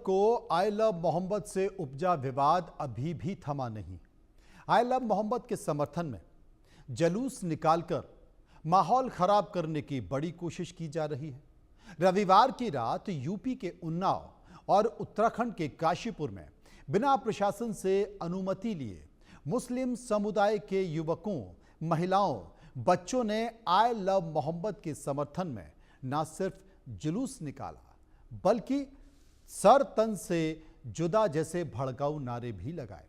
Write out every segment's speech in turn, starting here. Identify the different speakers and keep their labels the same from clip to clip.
Speaker 1: को I love Mohammad से उपजा विवाद अभी भी थमा नहीं। आई लव मोहम्मद के समर्थन में जुलूस निकालकर माहौल खराब करने की बड़ी कोशिश की जा रही है। रविवार की रात यूपी के उन्नाव और उत्तराखंड के काशीपुर में बिना प्रशासन से अनुमति लिए मुस्लिम समुदाय के युवकों, महिलाओं, बच्चों ने आई लव मोहम्मद के समर्थन में न सिर्फ जुलूस निकाला बल्कि सर तन से जुदा जैसे भड़काऊ नारे भी लगाए।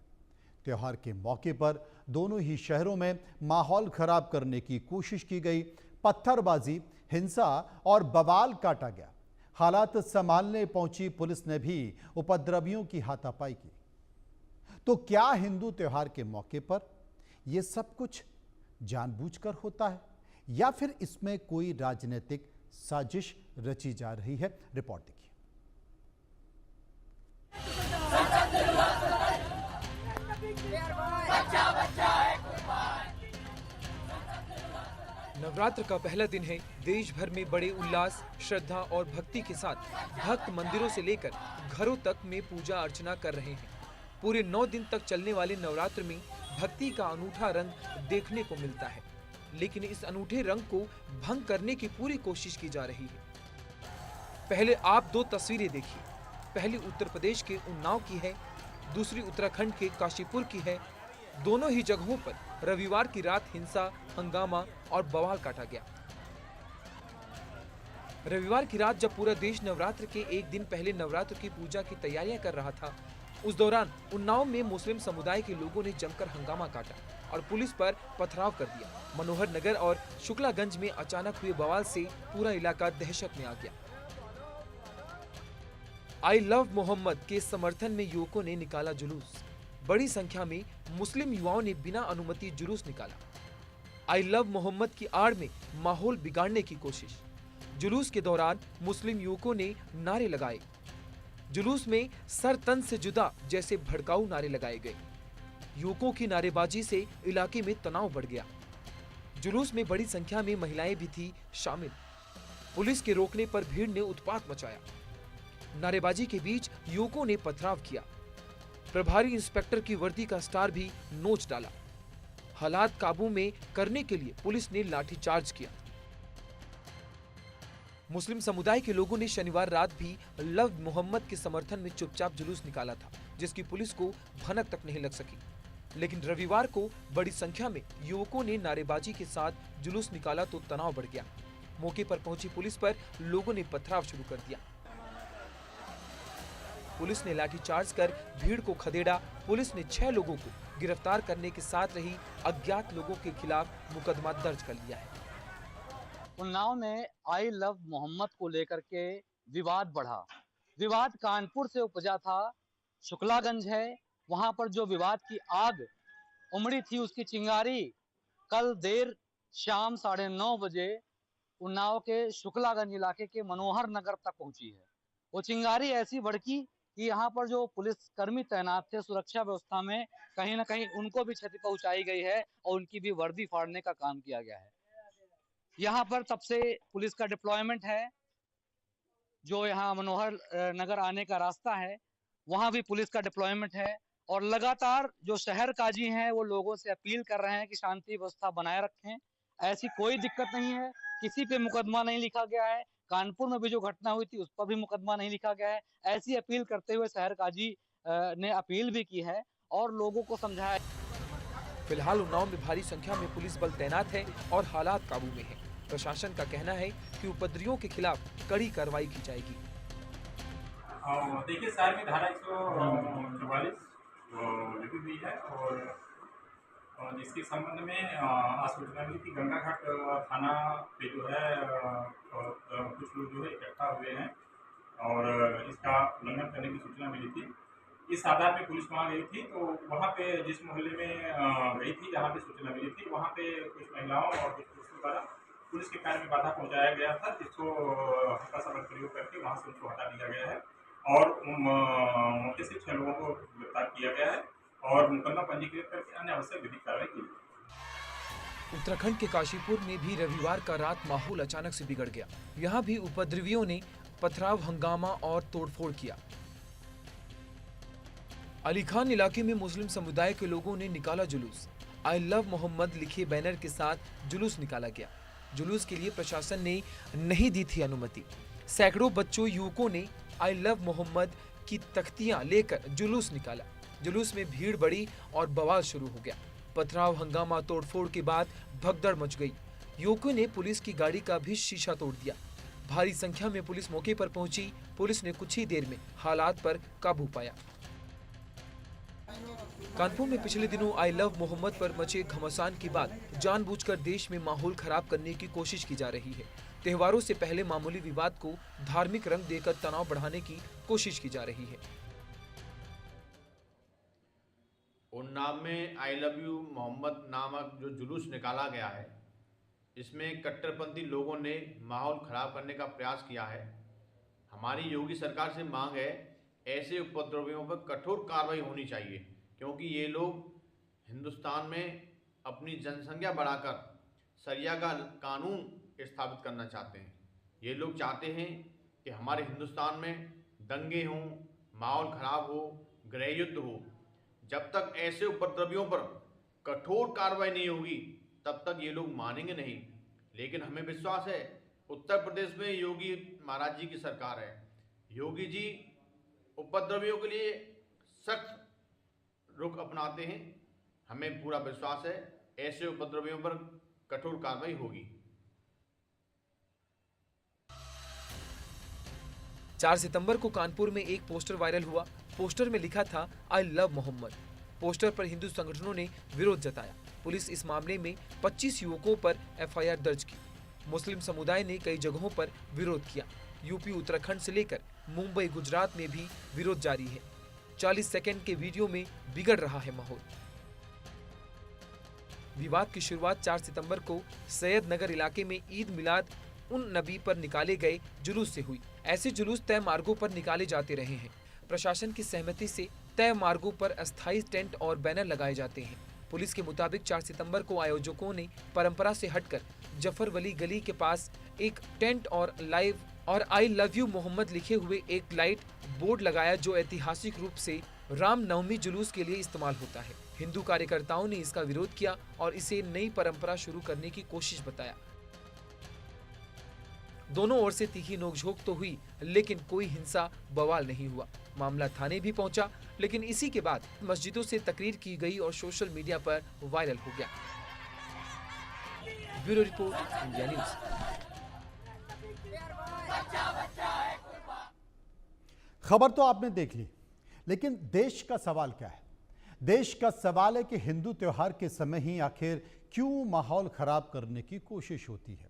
Speaker 1: त्योहार के मौके पर दोनों ही शहरों में माहौल खराब करने की कोशिश की गई। पत्थरबाजी, हिंसा और बवाल काटा गया। हालात संभालने पहुंची पुलिस ने भी उपद्रवियों की हाथापाई की। तो क्या हिंदू त्योहार के मौके पर यह सब कुछ जानबूझकर होता है या फिर इसमें कोई राजनीतिक साजिश रची जा रही है? रिपोर्ट देखिए।
Speaker 2: नवरात्र का पहला दिन है। देश भर में बड़े उल्लास, श्रद्धा और भक्ति के साथ भक्त मंदिरों से लेकर घरों तक में पूजा अर्चना कर रहे हैं। पूरे 9 दिन तक चलने वाले नवरात्र में भक्ति का अनूठा रंग देखने को मिलता है, लेकिन इस अनूठे रंग को भंग करने की पूरी कोशिश की जा रही है। पहले आप 2 तस्वीरें देखिए। पहली उत्तर प्रदेश के उन्नाव की है, दूसरी उत्तराखंड के काशीपुर की है। दोनों ही जगहों पर रविवार की रात हिंसा, हंगामा और बवाल काटा गया। रविवार की रात जब पूरा देश नवरात्र के एक दिन पहले नवरात्र की पूजा की तैयारियां कर रहा था, उस दौरान उन्नाव में मुस्लिम समुदाय के लोगों ने जमकर हंगामा काटा और पुलिस पर पथराव कर दिया। मनोहर नगर और शुक्लागंज में अचानक हुए बवाल से पूरा इलाका दहशत में आ गया। आई लव मोहम्मद के समर्थन में युवकों ने निकाला जुलूस। बड़ी संख्या में मुस्लिम युवाओं ने बिना अनुमति जुलूस निकाला। आई लव मोहम्मद की आड़ में माहौल बिगाड़ने की कोशिश। जुलूस के दौरान मुस्लिम युवकों ने नारे लगाए। जुलूस में सर तन से जुदा जैसे भड़काऊ नारे लगाए गए। युवकों की नारेबाजी से इलाके में तनाव बढ़ गया। जुलूस में बड़ी संख्या में महिलाएं भी थी शामिल। पुलिस के रोकने पर भीड़ ने उत्पात मचाया। नारेबाजी के बीच युवकों ने पथराव किया। प्रभारी इंस्पेक्टर की वर्दी का स्टार भी नोच डाला। हालात काबू में करने के लिए पुलिस ने लाठीचार्ज किया। मुस्लिम समुदाय के लोगों ने शनिवार रात भी लव मोहम्मद के समर्थन में चुपचाप जुलूस निकाला था, जिसकी पुलिस को भनक तक नहीं लग सकी। लेकिन रविवार को बड़ी संख्या में युवकों ने नारेबाजी के साथ जुलूस निकाला तो तनाव बढ़ गया। मौके पर पहुंची पुलिस पर लोगों ने पथराव शुरू कर दिया। पुलिस ने लाठीचार्ज कर भीड़ को खदेड़ा। पुलिस ने 6 लोगों को गिरफ्तार करने के साथ रही अज्ञात लोगों के खिलाफ मुकदमा दर्ज कर लिया है।
Speaker 3: उन्नाव में आई लव मोहम्मद को लेकर के विवाद बढ़ा। विवाद कानपुर से उपजा था। शुक्लागंज है, वहां पर जो विवाद की आग उमड़ी थी, उसकी चिंगारी कल देर शाम 9:30 बजे उन्नाव के शुक्लागंज इलाके के मनोहर नगर तक पहुंची है। वो चिंगारी ऐसी भड़की कि यहाँ पर जो पुलिसकर्मी तैनात थे सुरक्षा व्यवस्था में, कहीं ना कहीं उनको भी क्षति पहुंचाई गई है और उनकी भी वर्दी फाड़ने का काम किया गया है। यहाँ पर तब से पुलिस का डिप्लॉयमेंट है। जो यहाँ मनोहर नगर आने का रास्ता है, वहां भी पुलिस का डिप्लॉयमेंट है और लगातार जो शहर काजी हैं वो लोगों से अपील कर रहे हैं कि शांति व्यवस्था बनाए रखें। ऐसी कोई दिक्कत नहीं है, किसी पे मुकदमा नहीं लिखा गया है। कानपुर में भी जो घटना हुई थी उस पर भी मुकदमा नहीं लिखा गया है। ऐसी अपील करते हुए शहर काजी ने अपील भी की है और लोगों को समझाया।
Speaker 2: फिलहाल उन्नाव में भारी संख्या में पुलिस बल तैनात है और हालात काबू में है। प्रशासन का कहना है कि उपद्रवियों के खिलाफ कड़ी कार्रवाई की जाएगी।
Speaker 4: देखिए, शहर में धारा 144 लगी हुई है और जिसके संबंध में आज सूचना मिली थी गंगा घाट थाना पे जो है कुछ लोग जो है इकट्ठा हुए हैं और इसका उल्लंघन करने की सूचना मिली थी। इस आधार पे पुलिस वहाँ गई थी। तो वहाँ पे जिस मोहल्ले में गई थी, जहाँ पे सूचना मिली थी, वहाँ पे कुछ महिलाओं और कुछ पुरुषों द्वारा पुलिस के कार्य में बाधा पहुँचाया गया था, जिसको हल्का सा बल प्रयोग करके वहाँ से उनको हटा दिया गया है और मौके से 6 लोगों को गिरफ्तार किया गया है और मुकदमा पंजीकृत करके अन्य आवश्यक विधिक कार्रवाई की गई।
Speaker 2: उत्तराखंड के काशीपुर में भी रविवार का रात माहौल अचानक से बिगड़ गया। यहाँ भी उपद्रवियों ने पथराव, हंगामा और तोड़फोड़ किया। अली खान इलाके में मुस्लिम समुदाय के लोगों ने निकाला जुलूस। आई लव मोहम्मद लिखे बैनर के साथ जुलूस निकाला गया। जुलूस के लिए प्रशासन ने नहीं दी थी अनुमति। सैकड़ों बच्चों युवकों ने आई लव मोहम्मद की तख्तियां लेकर जुलूस निकाला। जुलूस में भीड़ बढ़ी और बवाल शुरू हो गया। पथराव, हंगामा, तोड़फोड़ के बाद भगदड़ मच गई। युवकों ने पुलिस की गाड़ी का भी शीशा तोड़ दिया। भारी संख्या में पुलिस मौके पर पहुंची। पुलिस ने कुछ ही देर में हालात पर काबू पाया। कानपुर में पिछले दिनों आई लव मोहम्मद पर मचे घमासान के बाद जानबूझकर देश में माहौल खराब करने की कोशिश की जा रही है। त्योहारों से पहले मामूली विवाद को धार्मिक रंग देकर तनाव बढ़ाने की कोशिश की जा रही है।
Speaker 5: उन्नाव में आई लव यू मोहम्मद नामक जो जुलूस निकाला गया है, इसमें कट्टरपंथी लोगों ने माहौल खराब करने का प्रयास किया है। हमारी योगी सरकार से मांग है, ऐसे उपद्रवियों पर कठोर कार्रवाई होनी चाहिए, क्योंकि ये लोग हिंदुस्तान में अपनी जनसंख्या बढ़ाकर शरिया का कानून स्थापित करना चाहते हैं। ये लोग चाहते हैं कि हमारे हिंदुस्तान में दंगे हों, माहौल खराब हो, गृह युद्ध हो। जब तक ऐसे उपद्रवियों पर कठोर कार्रवाई नहीं होगी, तब तक ये लोग मानेंगे नहीं। लेकिन हमें विश्वास है, उत्तर प्रदेश में योगी महाराज जी की सरकार है। योगी जी उपद्रवियों के लिए सख्त रुख अपनाते हैं। हमें पूरा विश्वास है, ऐसे उपद्रवियों पर कठोर कार्रवाई होगी।
Speaker 2: 4 सितंबर को कानपुर में एक पोस्टर वायरल हुआ। पोस्टर में लिखा था आई लव मोहम्मद। पोस्टर पर हिंदू संगठनों ने विरोध जताया। पुलिस इस मामले में 25 युवकों पर एफआईआर दर्ज की। मुस्लिम समुदाय ने कई जगहों पर विरोध किया। यूपी, उत्तराखंड से लेकर मुंबई, गुजरात में भी विरोध जारी है। 40 सेकंड के वीडियो में बिगड़ रहा है माहौल। विवाद की शुरुआत 4 सितंबर को सैयद नगर इलाके में ईद मिलाद उन नबी पर निकाले गए जुलूस से हुई। ऐसे जुलूस तय मार्गों पर निकाले जाते रहे हैं। प्रशासन की सहमति से तय मार्गों पर अस्थायी टेंट और बैनर लगाए जाते हैं। पुलिस के मुताबिक 4 सितंबर को आयोजकों ने परंपरा से हटकर जफर वली गली के पास एक टेंट और आई लव यू मोहम्मद लिखे हुए एक लाइट बोर्ड लगाया, जो ऐतिहासिक रूप से रामनवमी जुलूस के लिए इस्तेमाल होता है। हिंदू कार्यकर्ताओं ने इसका विरोध किया और इसे नई परंपरा शुरू करने की कोशिश बताया। दोनों ओर से तीखी नोकझोंक तो हुई, लेकिन कोई हिंसा बवाल नहीं हुआ। मामला थाने भी पहुंचा, लेकिन इसी के बाद मस्जिदों से तकरीर की गई और सोशल मीडिया पर वायरल हो गया। Bureau report, India news.
Speaker 1: खबर तो आपने देख ली, लेकिन देश का सवाल क्या है? देश का सवाल है कि हिंदू त्योहार के समय ही आखिर क्यों माहौल खराब करने की कोशिश होती है?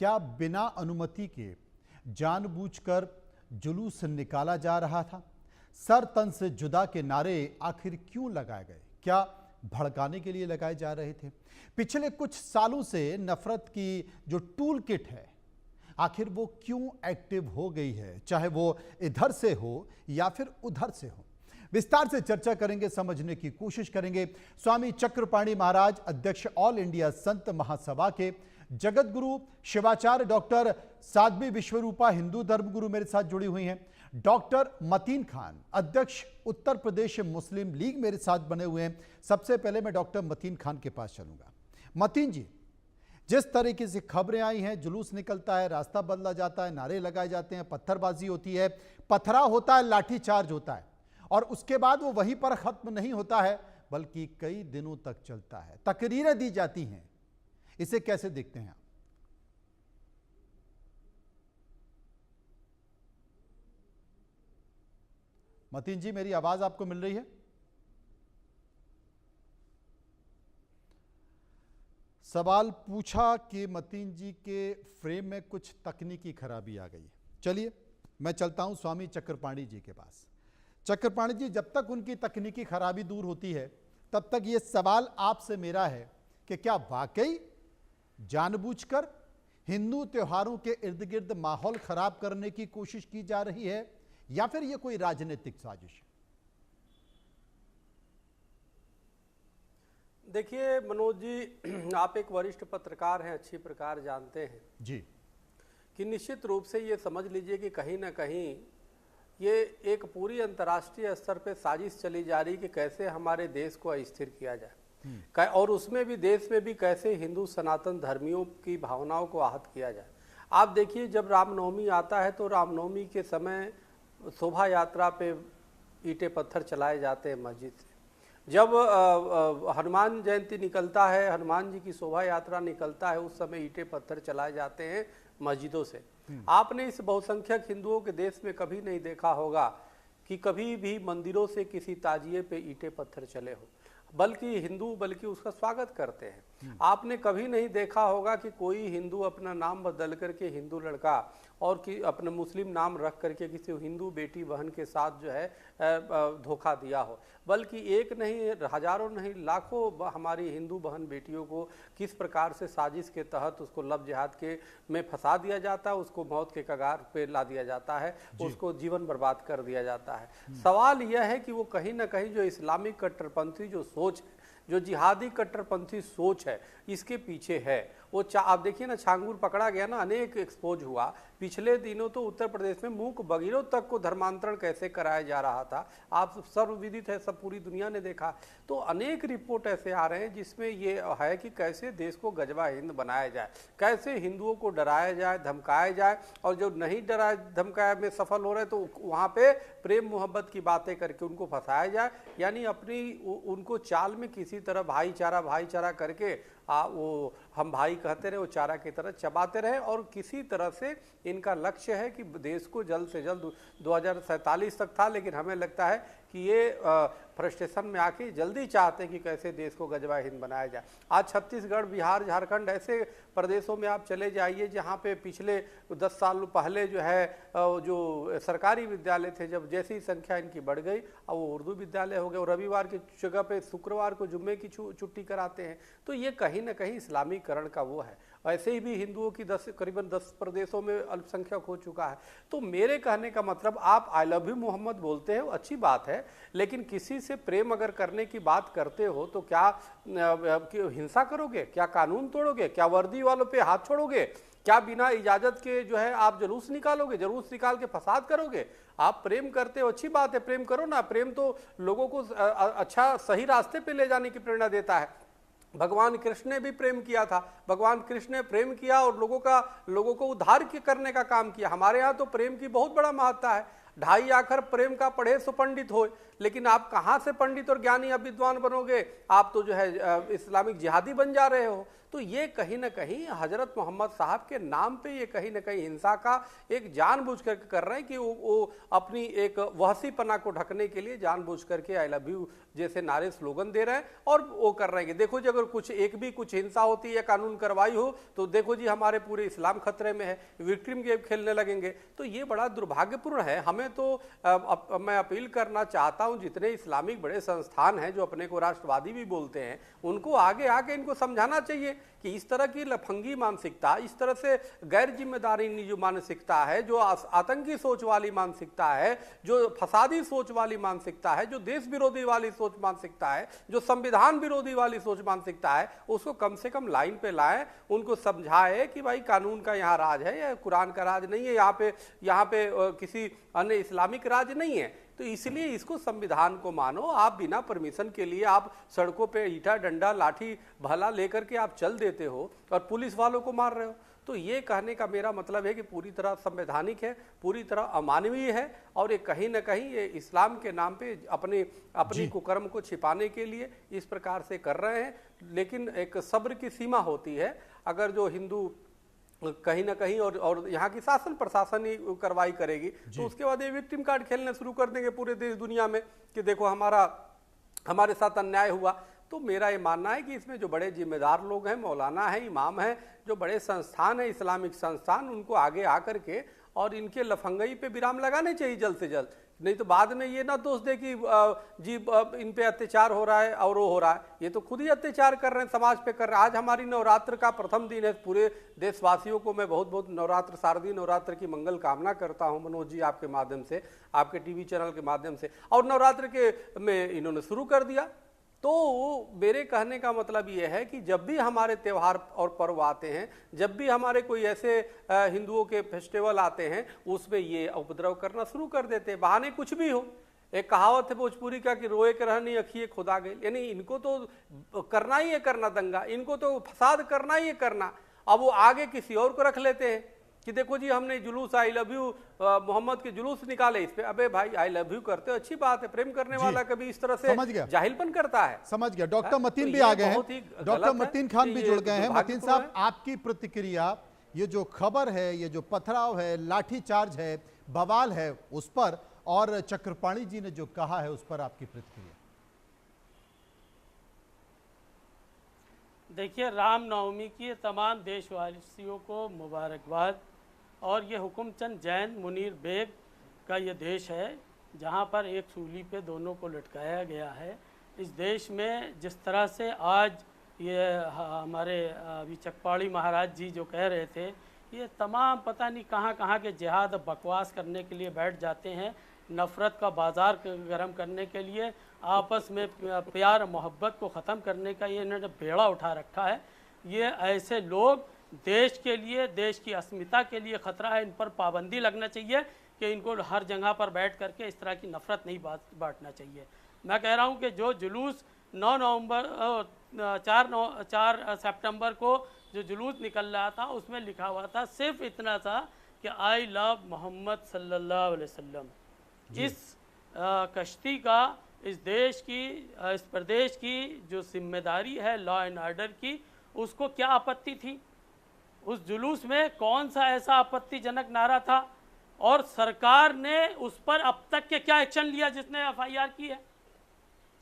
Speaker 1: क्या बिना अनुमति के जानबूझकर जुलूस निकाला जा रहा था? सर तन से जुदा के नारे आखिर क्यों लगाए गए? क्या भड़काने के लिए लगाए जा रहे थे? पिछले कुछ सालों से नफरत की जो टूल किट है, आखिर वो क्यों एक्टिव हो गई है, चाहे वो इधर से हो या फिर उधर से हो? विस्तार से चर्चा करेंगे, समझने की कोशिश करेंगे। स्वामी चक्रपाणी महाराज, अध्यक्ष ऑल इंडिया संत महासभा के, जगत गुरु शिवाचार्य डॉक्टर साध्वी विश्वरूपा हिंदू धर्मगुरु मेरे साथ जुड़ी हुई हैं। डॉक्टर मतीन खान, अध्यक्ष उत्तर प्रदेश मुस्लिम लीग, मेरे साथ बने हुए हैं। सबसे पहले मैं डॉक्टर मतीन खान के पास चलूंगा। मतीन जी, जिस तरीके से खबरें आई हैं, जुलूस निकलता है, रास्ता बदला जाता है, नारे लगाए जाते हैं, पत्थरबाजी होती है, पथराव होता है, लाठीचार्ज होता है, और उसके बाद वो वहीं पर खत्म नहीं होता है, बल्कि कई दिनों तक चलता है, तकरीरें दी जाती हैं, इसे कैसे देखते हैं आप? मतीन जी, मेरी आवाज आपको मिल रही है? सवाल पूछा कि मतीन जी के फ्रेम में कुछ तकनीकी खराबी आ गई है। चलिए मैं चलता हूं स्वामी चक्रपाणी जी के पास। चक्रपाणी जी, जब तक उनकी तकनीकी खराबी दूर होती है, तब तक ये सवाल आपसे मेरा है कि क्या वाकई जानबूझकर हिंदू त्योहारों के इर्द गिर्द माहौल खराब करने की कोशिश की जा रही है, या फिर यह कोई राजनीतिक साजिश है?
Speaker 6: देखिए मनोज जी, आप एक वरिष्ठ पत्रकार हैं, अच्छी प्रकार जानते हैं
Speaker 1: जी
Speaker 6: कि निश्चित रूप से ये समझ लीजिए कि कहीं ना कहीं ये एक पूरी अंतर्राष्ट्रीय स्तर पे साजिश चली जा रही कि कैसे हमारे देश को अस्थिर किया जाए, और उसमें भी देश में भी कैसे हिंदू सनातन धर्मियों की भावनाओं को आहत किया जाए। आप देखिए, जब रामनवमी आता है तो रामनवमी के समय शोभा यात्रा पे ईंटे पत्थर चलाए जाते हैं मस्जिद से। जब हनुमान जयंती निकलता है, हनुमान जी की शोभा यात्रा निकलता है, उस समय ईंटे पत्थर चलाए जाते हैं मस्जिदों से। आपने इस बहुसंख्यक हिंदुओं के देश में कभी नहीं देखा होगा कि कभी भी मंदिरों से किसी ताजिए पे ईंटे पत्थर चले हो, बल्कि उसका स्वागत करते हैं। आपने कभी नहीं देखा होगा कि कोई हिंदू अपना नाम बदल करके हिंदू लड़का और कि अपना मुस्लिम नाम रख करके किसी हिंदू बेटी बहन के साथ जो है धोखा दिया हो, बल्कि एक नहीं, हजारों नहीं, लाखों हमारी हिंदू बहन बेटियों को किस प्रकार से साजिश के तहत उसको लव जिहाद के में फंसा दिया जाता है, उसको मौत के कगार पे ला दिया जाता है, उसको जीवन बर्बाद कर दिया जाता है। सवाल यह है कि वो कहीं ना कहीं जो इस्लामिक कट्टरपंथी जो सोच है, जो जिहादी कट्टरपंथी सोच है, इसके पीछे है वो आप देखिए ना, छांगुर पकड़ा गया ना, अनेक एक्सपोज हुआ। पिछले दिनों तो उत्तर प्रदेश में मूक बगीरों तक को धर्मांतरण कैसे कराया जा रहा था, आप सर्वविदित है, सब पूरी दुनिया ने देखा। तो अनेक रिपोर्ट ऐसे आ रहे हैं जिसमें ये है कि कैसे देश को गजवा हिंद बनाया जाए, कैसे हिंदुओं को डराया जाए, धमकाया जाए, और जो नहीं डराया धमकाया में सफल हो रहे तो वहाँ पे प्रेम मोहब्बत की बातें करके उनको फंसाया जाए, यानी अपनी उनको चाल में किसी तरह भाईचारा करके वो हम भाई कहते रहे, वो चारा की तरह चबाते रहे, और किसी तरह से इनका लक्ष्य है कि देश को जल्द से जल्द 2047 तक था, लेकिन हमें लगता है कि ये फ्रस्ट्रेशन में आके जल्दी चाहते हैं कि कैसे देश को गजवा हिंद बनाया जाए। आज छत्तीसगढ़, बिहार, झारखंड ऐसे प्रदेशों में आप चले जाइए जहाँ पे पिछले 10 साल पहले जो है जो सरकारी विद्यालय थे, जब जैसी संख्या इनकी बढ़ गई अब वो उर्दू विद्यालय हो गए, और रविवार की जगह पे शुक्रवार को जुम्मे की छुट्टी कराते हैं। तो ये कहीं ना कहीं इस्लामीकरण का वो है। ऐसे ही भी हिंदुओं की करीबन 10 प्रदेशों में अल्पसंख्यक हो चुका है। तो मेरे कहने का मतलब, आप आई लव यू मोहम्मद बोलते हैं, अच्छी बात है, लेकिन किसी से प्रेम अगर करने की बात करते हो तो क्या हिंसा करोगे, क्या कानून तोड़ोगे, क्या वर्दी वालों पे हाथ छोड़ोगे, क्या बिना इजाजत के जो है आप जुलूस निकालोगे, जुलूस निकाल के फसाद करोगे? आप प्रेम करते हो, अच्छी बात है, प्रेम करो ना। प्रेम तो लोगों को अच्छा सही रास्ते पे ले जाने की प्रेरणा देता है। भगवान कृष्ण ने भी प्रेम किया था, भगवान कृष्ण ने प्रेम किया और लोगों को उद्धार करने का काम किया। हमारे यहाँ तो प्रेम की बहुत बड़ा महत्ता है। 2.5 आखर प्रेम का पढ़े सो पंडित हो, लेकिन आप कहाँ से पंडित और ज्ञानी अब विद्वान बनोगे? आप तो जो है इस्लामिक जिहादी बन जा रहे हो। तो ये कहीं ना कहीं हजरत मोहम्मद साहब के नाम पे ये कहीं ना कहीं हिंसा का एक जानबूझ कर कर रहे हैं कि वो अपनी एक वहसीपना को ढकने के लिए जानबूझ करके आई लव यू जैसे नारे स्लोगन दे रहे हैं, और वो कर रहे हैं कि देखो जी अगर कुछ हिंसा होती है या कानून कार्रवाई हो तो देखो जी हमारे पूरे इस्लाम खतरे में है, विक्टिम गेम खेलने लगेंगे। तो ये बड़ा दुर्भाग्यपूर्ण है। हमें तो मैं अपील करना चाहता हूं, जितने इस्लामिक बड़े संस्थान हैं जो अपने को राष्ट्रवादी भी बोलते हैं, उनको आगे आके इनको समझाना चाहिए कि इस तरह की लफंगी मानसिकता, इस तरह से गैर जिम्मेदारी जो मानसिकता है, जो आतंकी सोच वाली मानसिकता है, जो फसादी सोच वाली मानसिकता है, जो देश विरोधी वाली सोच मानसिकता है, जो संविधान विरोधी वाली सोच मानसिकता है, उसको कम से कम लाइन पे लाएं, उनको समझाएं कि भाई कानून का यहाँ राज है, या कुरान का राज नहीं है, यहाँ पे किसी अन्य इस्लामिक राज नहीं है। तो इसलिए इसको संविधान को मानो। आप बिना परमिशन के लिए आप सड़कों पे ईटा डंडा लाठी भाला लेकर के आप चल देते हो और पुलिस वालों को मार रहे हो। तो ये कहने का मेरा मतलब है कि पूरी तरह संवैधानिक है, पूरी तरह अमानवीय है, और ये कहीं ना कहीं ये इस्लाम के नाम पे अपनी कुकर्म को छिपाने के लिए इस प्रकार से कर रहे हैं। लेकिन एक सब्र की सीमा होती है। अगर जो हिंदू कहीं ना कहीं और यहाँ की शासन प्रशासन ही कार्रवाई करेगी तो उसके बाद ये विक्टिम कार्ड खेलने शुरू कर देंगे पूरे देश दुनिया में कि देखो हमारे साथ अन्याय हुआ। तो मेरा ये मानना है कि इसमें जो बड़े जिम्मेदार लोग हैं, मौलाना है, इमाम है, जो बड़े संस्थान है, इस्लामिक संस्थान, उनको आगे आकर के और इनके लफंगई पे विराम लगाने चाहिए जल्द से जल्द। नहीं तो बाद में ये ना दोष दे कि जी इन पे अत्याचार हो रहा है और वो हो रहा है। ये तो खुद ही अत्याचार कर रहे हैं, समाज पे कर रहे हैं। आज हमारी नवरात्र का प्रथम दिन है। पूरे देशवासियों को मैं बहुत बहुत नवरात्र, शारदीय नवरात्र की मंगल कामना करता हूं मनोज जी, आपके माध्यम से, आपके टीवी चैनल के माध्यम से। और नवरात्र के में इन्होंने शुरू कर दिया। तो मेरे कहने का मतलब ये है कि जब भी हमारे त्यौहार और पर्व आते हैं, जब भी हमारे कोई ऐसे हिंदुओं के फेस्टिवल आते हैं, उसमें ये उपद्रव करना शुरू कर देते हैं, बहाने कुछ भी हो। एक कहावत है भोजपुरी का कि रोए के रहनी अखिए खुदा गई, यानी इनको तो करना ही है, करना दंगा, इनको तो फसाद करना ही है करना। अब वो आगे किसी और को रख लेते हैं कि देखो जी हमने जुलूस आई लव यू मोहम्मद के जुलूस निकाले इस पे। अबे भाई आई लव यू करते हो, अच्छी बात है, प्रेम करने वाला कभी इस तरह से जाहिलपन करता है।
Speaker 1: समझ गया। डॉक्टर मतीन भी आ गए हैं, डॉक्टर मतीन खान भी जुड़ गए हैं। मतीन साहब, आपकी प्रतिक्रिया, ये जो खबर है, ये जो पथराव है, लाठीचार्ज है, बवाल है उस पर, और चक्रपाणी जी ने जो कहा है उस पर आपकी प्रतिक्रिया?
Speaker 7: देखिए, रामनवमी की तमाम देशवासियों को मुबारकबाद। और ये हुकुमचंद जैन मुनीर बेग का ये देश है जहाँ पर एक सूली पे दोनों को लटकाया गया है। इस देश में जिस तरह से आज ये हमारे अभी चकपाणी महाराज जी जो कह रहे थे, ये तमाम पता नहीं कहाँ के जिहाद बकवास करने के लिए बैठ जाते हैं, नफ़रत का बाज़ार गर्म करने के लिए, आपस में प्यार मोहब्बत को ख़त्म करने का ये इन्होंने बेड़ा उठा रखा है। ये ऐसे लोग देश के लिए, देश की अस्मिता के लिए ख़तरा है। इन पर पाबंदी लगना चाहिए कि इनको हर जगह पर बैठ करके इस तरह की नफ़रत नहीं बांटना चाहिए। मैं कह रहा हूँ कि जो जुलूस 4 सितंबर को जो जुलूस निकल रहा था, उसमें लिखा हुआ था सिर्फ इतना था कि आई लव मोहम्मद सल्लल्लाहु अलैहि वसल्लम। इस कश्ती का, इस देश की, इस प्रदेश की जो जिम्मेदारी है लॉ एंड ऑर्डर की, उसको क्या आपत्ति थी? उस जुलूस में कौन सा ऐसा आपत्तिजनक नारा था? और सरकार ने उस पर अब तक के क्या एक्शन लिया जिसने एफआईआर की है?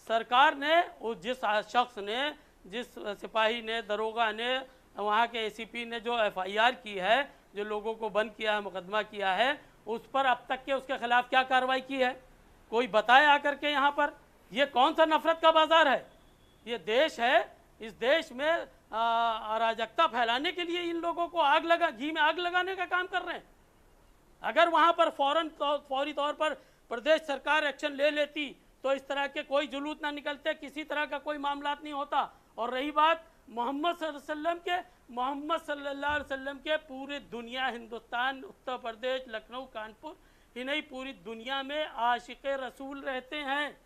Speaker 7: सरकार ने जिस शख्स ने, जिस सिपाही ने, दरोगा ने, वहाँ के एसीपी ने जो एफआईआर की है, जो लोगों को बंद किया है, मुकदमा किया है, उस पर अब तक के उसके खिलाफ क्या कार्रवाई की है? कोई बताए आकर के यहाँ पर? ये कौन सा नफरत का बाजार है? ये देश है, इस देश में अराजकता फैलाने के लिए इन लोगों को घी में आग लगाने का काम कर रहे हैं। अगर वहाँ पर फौरी तौर पर प्रदेश सरकार एक्शन ले लेती तो इस तरह के कोई जुलूस ना निकलते, किसी तरह का कोई मामला नहीं होता। और रही बात मोहम्मद सल्लल्लाहु अलैहि वसल्लम के, पूरे दुनिया, हिंदुस्तान, उत्तर प्रदेश, लखनऊ, कानपुर, ही नहीं पूरी दुनिया में आशिक़े रसूल रहते हैं।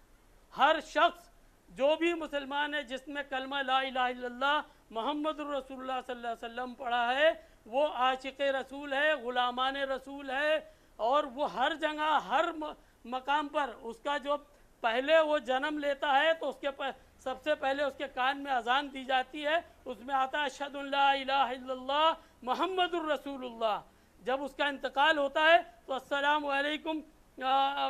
Speaker 7: हर शख्स जो भी मुसलमान है जिसमें कलमा ला इलाहा इल्लल्लाह मोहम्मदुर रसूलुल्लाह सल्लल्लाहु अलैहि वसल्लम पढ़ा है, वो आशिक़े रसूल है, गुलामान रसूल है। और वो हर जगह, हर मकाम पर उसका जो पहले वो जन्म लेता है तो उसके सबसे पहले उसके कान में अजान दी जाती है, उसमें आता है अशहदु अल्ला इलाहा इल्लल्लाह मुहम्मदुर रसूलुल्लाह। जब उसका इंतकाल होता है तो अस्सलामु अलैकुम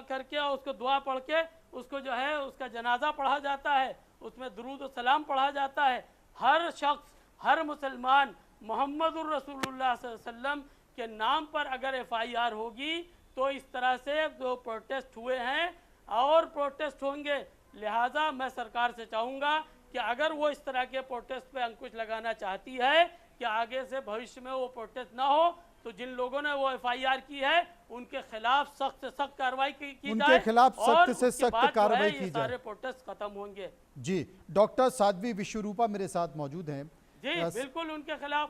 Speaker 7: करके उसको दुआ पढ़ के उसको जो है उसका जनाजा पढ़ा जाता है, उसमें दुरूद और सलाम पढ़ा जाता है। हर शख्स, हर मुसलमान मोहम्मदुर रसूलुल्लाह सल्लल्लाहु अलैहि वसल्लम के नाम पर अगर एफआईआर होगी तो इस तरह से जो प्रोटेस्ट हुए हैं और प्रोटेस्ट होंगे। लिहाजा मैं सरकार से चाहूँगा कि अगर वो इस तरह के प्रोटेस्ट पे अंकुश लगाना चाहती है कि आगे से भविष्य में वो प्रोटेस्ट ना हो, तो जिन लोगों ने वो एफआईआर की है उनके खिलाफ सख्त से सख्त कार्रवाई की जाए,
Speaker 1: उनके खिलाफ सख्त से सख्त कार्रवाई की जाए।
Speaker 7: सारे प्रोटेस्ट खत्म होंगे।
Speaker 1: जी, डॉक्टर साध्वी विश्वरूपा मेरे साथ मौजूद हैं।
Speaker 7: जी बिल्कुल, उनके खिलाफ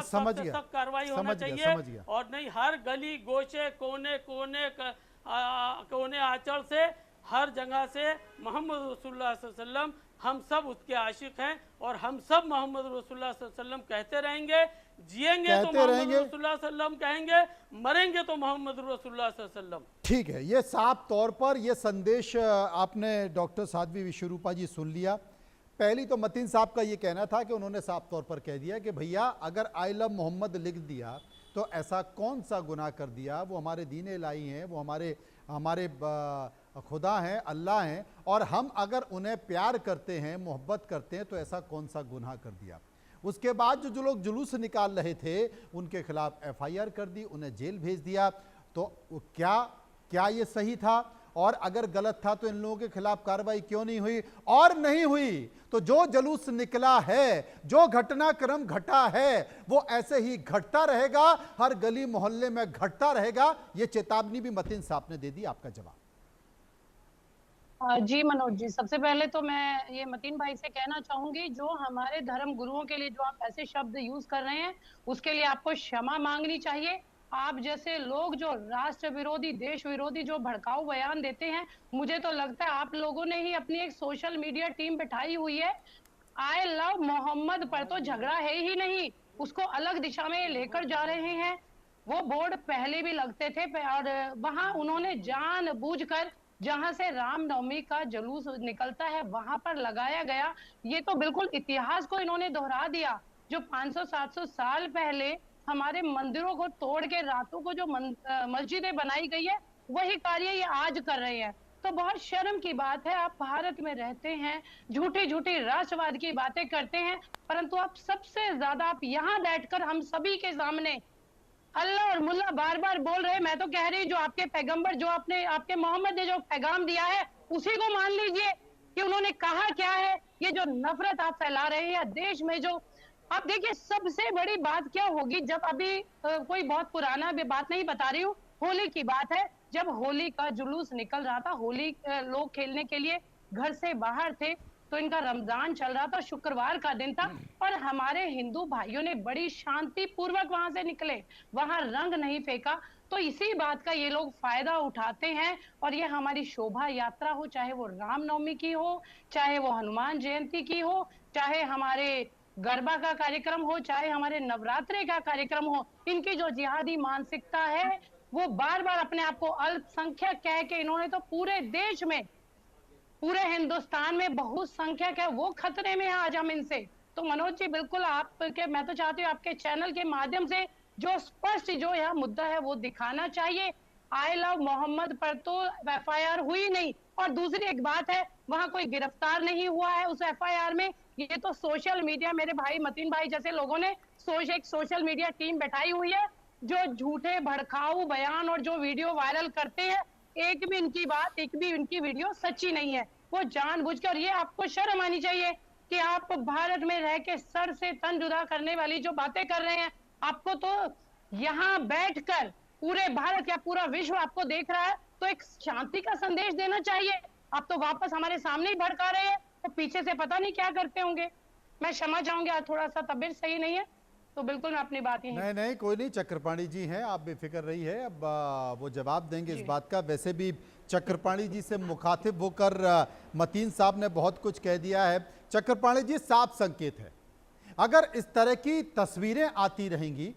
Speaker 1: सख्त
Speaker 7: से सख्त कार्रवाई होना चाहिए। और नहीं, हर गली गोशे, कोने आंचल से, हर जगह से मोहम्मद रसूलुल्लाह सल्लल्लाहु अलैहि वसल्लम, हम सब उसके आशिक हैं और हम सब मोहम्मद रसूलुल्लाह सल्लल्लाहु अलैहि वसल्लम कहते रहेंगे। जिएंगे तो मोहम्मद रसूलुल्लाह सल्लल्लाहु अलैहि वसल्लम कहेंगे, मरेंगे तो मोहम्मद रसूलुल्लाह सल्लल्लाहु अलैहि वसल्लम।
Speaker 1: ठीक है, ये साफ तौर पर ये संदेश आपने डॉक्टर साध्वी विश्वरूपा जी सुन लिया। पहली तो मतीन साहब का ये कहना था कि उन्होंने साफ तौर पर कह दिया कि भैया अगर आई लव मोहम्मद लिख दिया तो ऐसा कौन सा गुनाह कर दिया? वो हमारे दीन इलाही हैं, वो हमारे खुदा हैं, अल्लाह हैं, और हम अगर उन्हें प्यार करते हैं, मोहब्बत करते हैं तो ऐसा कौन सा गुनाह कर दिया? उसके बाद जो लोग जुलूस निकाल रहे थे उनके खिलाफ एफआईआर कर दी, उन्हें जेल भेज दिया। तो क्या ये सही था? और अगर गलत था तो इन लोगों के खिलाफ कार्रवाई क्यों नहीं हुई? और नहीं हुई तो जो जुलूस निकला है, जो घटनाक्रम घटा है, वो ऐसे ही घटता रहेगा, हर गली मोहल्ले में घटता रहेगा। ये चेतावनी भी मतीन साहब ने दे दी। आपका जवाब?
Speaker 8: जी मनोज जी, सबसे पहले तो मैं ये मतीन भाई से कहना चाहूंगी, जो हमारे धर्म गुरुओं के लिए जो आप ऐसे शब्द यूज कर रहे हैं, उसके लिए आपको क्षमा मांगनी चाहिए। आप जैसे लोग जो राष्ट्र विरोधी, देश विरोधी जो भड़काऊ बयान देते हैं, मुझे तो लगता है आप लोगों ने ही अपनी एक सोशल मीडिया टीम बिठाई हुई है। आई लव मोहम्मद पर तो झगड़ा है ही नहीं, उसको अलग दिशा में लेकर जा रहे हैं। वो बोर्ड पहले भी लगते थे और वहां उन्होंने जानबूझकर, जहां से रामनवमी का जुलूस निकलता है वहां पर लगाया गया। ये तो बिल्कुल इतिहास को इन्होंने दोहरा दिया। जो 500-700 साल पहले हमारे मंदिरों को तोड़ के रातों को जो मस्जिदें बनाई गई है, वही कार्य ये आज कर रहे हैं। तो बहुत शर्म की बात है, आप भारत में रहते हैं, झूठी झूठी राष्ट्रवाद की बातें करते हैं, परंतु आप सबसे ज्यादा आप यहाँ बैठकर हम सभी के सामने अल्लाह और मुल्ला बार बार बोल रहे हैं। मैं तो कह रही, जो आपके पैगंबर, जो आपके मोहम्मद ने जो पैगाम दिया है, उसी को मान लीजिए कि उन्होंने कहा क्या है। ये जो नफरत आप फैला रहे हैं देश में, जो आप देखिए, सबसे बड़ी बात क्या होगी, जब अभी कोई बहुत पुराना भी बात नहीं बता रही हूँ, होली की बात है, जब होली का जुलूस निकल रहा था, होली लोग खेलने के लिए घर से बाहर थे, तो इनका रमजान चल रहा था, शुक्रवार का दिन था, और हमारे हिंदू भाइयों ने बड़ी शांति पूर्वक वहां से निकले, वहां रंग नहीं फेंका। तो इसी बात का ये लोग फायदा उठाते हैं, और ये हमारी शोभा यात्रा हो, चाहे वो रामनवमी की हो, चाहे वो हनुमान जयंती की हो, चाहे हमारे गरबा का कार्यक्रम हो, चाहे हमारे नवरात्रे का कार्यक्रम हो, इनकी जो जिहादी मानसिकता है, वो बार बार अपने आप को अल्पसंख्यक कह के इन्होंने तो पूरे देश में, पूरे हिंदुस्तान में बहुसंख्यक है, वो खतरे में है आज हम इनसे। तो मनोज जी, बिल्कुल आपके, मैं तो चाहती हूँ आपके चैनल के माध्यम से जो स्पष्ट जो यह मुद्दा है वो दिखाना चाहिए। आई लव मोहम्मद पर तो FIR हुई नहीं, और दूसरी एक बात है, वहां कोई गिरफ्तार नहीं हुआ है उस FIR में। ये तो सोशल मीडिया, मेरे भाई मतीन भाई जैसे लोगों ने एक सोशल मीडिया टीम बैठाई हुई है, जो झूठे भड़काऊ बयान और जो वीडियो वायरल करते हैं, एक भी इनकी बात, एक भी इनकी वीडियो सच्ची नहीं है। वो जानबूझकर, और ये आपको शर्म आनी चाहिए कि आप भारत में रह के सर से तन जुदा करने वाली जो बातें कर रहे हैं। आपको तो यहाँ बैठकर पूरे भारत या पूरा विश्व आपको देख रहा है, तो एक शांति का संदेश देना चाहिए। आप तो वापस हमारे सामने ही भड़का रहे हैं, तो पीछे से पता नहीं क्या करते होंगे। मैं क्षमा चाहूंगी, आज थोड़ा सा तबीयत सही नहीं है, तो बिल्कुल मैं अपनी बात यही।
Speaker 1: नहीं, कोई नहीं, चक्रपाणी जी हैं, आप बेफिक्र रही है, अब वो जवाब देंगे इस बात का। वैसे भी चक्रपाणी जी से मुखातिब होकर मतीन साहब ने बहुत कुछ कह दिया है। चक्रपाणी जी, साफ संकेत है, अगर इस तरह की तस्वीरें आती रहेंगी,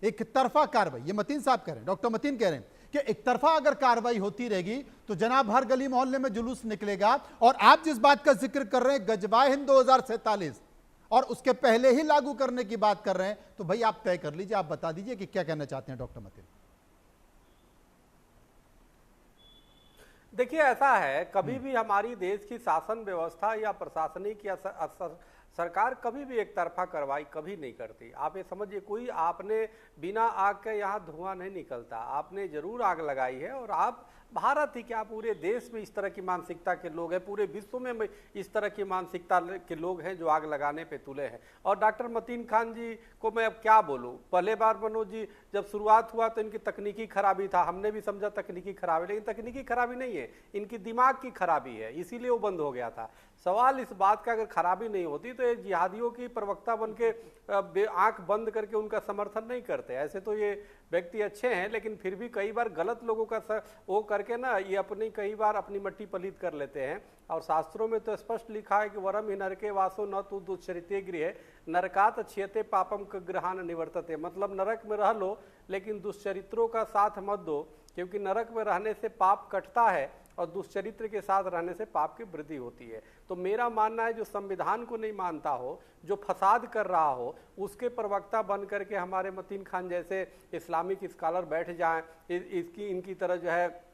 Speaker 1: एक तरफा कार्रवाई, ये मतीन साहब कह रहे हैं, डॉक्टर मतीन कह रहे हैं कि एक तरफा अगर कार्रवाई होती रहेगी तो जनाब हर गली मोहल्ले में जुलूस निकलेगा। और आप जिस बात का जिक्र कर रहे हैं, गजवाए हिंद 2047 और उसके पहले ही लागू करने की बात कर रहे हैं, तो भाई आप तय कर लीजिए, आप बता दीजिए कि क्या कहना चाहते हैं डॉक्टर मतीन।
Speaker 6: देखिए, ऐसा है, कभी भी हमारी देश की शासन व्यवस्था या प्रशासनिक या सरकार कभी भी एक तरफा कार्रवाई कभी नहीं करती। आप ये समझिए, कोई आपने बिना आग के यहाँ धुआं नहीं निकलता, आपने जरूर आग लगाई है। और आप भारत ही क्या, पूरे देश में इस तरह की मानसिकता के लोग हैं, पूरे विश्व में इस तरह की मानसिकता के लोग हैं जो आग लगाने पे तुले हैं। और डॉक्टर मतीन खान जी को मैं अब क्या बोलूं, पहले बार मनोज जी जब शुरुआत हुआ तो इनकी तकनीकी खराबी था, हमने भी समझा तकनीकी खराबी, लेकिन तकनीकी खराबी नहीं है, इनकी दिमाग की खराबी है, इसीलिए वो बंद हो गया था। सवाल इस बात का, अगर खराबी नहीं होती तो ये जिहादियों की प्रवक्ता बन के आंख बंद करके उनका समर्थन नहीं करते। ऐसे तो ये व्यक्ति अच्छे हैं, लेकिन फिर भी कई बार गलत लोगों का वो करके ना, ये अपनी कई बार अपनी मट्टी पलीत कर लेते हैं। और शास्त्रों में तो स्पष्ट लिखा है कि वरम ही नरके वासो न तू दुश्चरिते गृह नरकात अच्छेते पापम क ग्रहान निवर्तते, मतलब नरक में रह लो लेकिन दुष्चरित्रों का साथ मत दो, क्योंकि नरक में रहने से पाप कटता है और दुष्चरित्र के साथ रहने से पाप की वृद्धि होती है। तो मेरा मानना है, जो संविधान को नहीं मानता हो, जो फसाद कर रहा हो, उसके प्रवक्ता बन करके हमारे मतीन खान जैसे इस्लामिक स्कॉलर बैठ जाएं, इनकी तरह जो है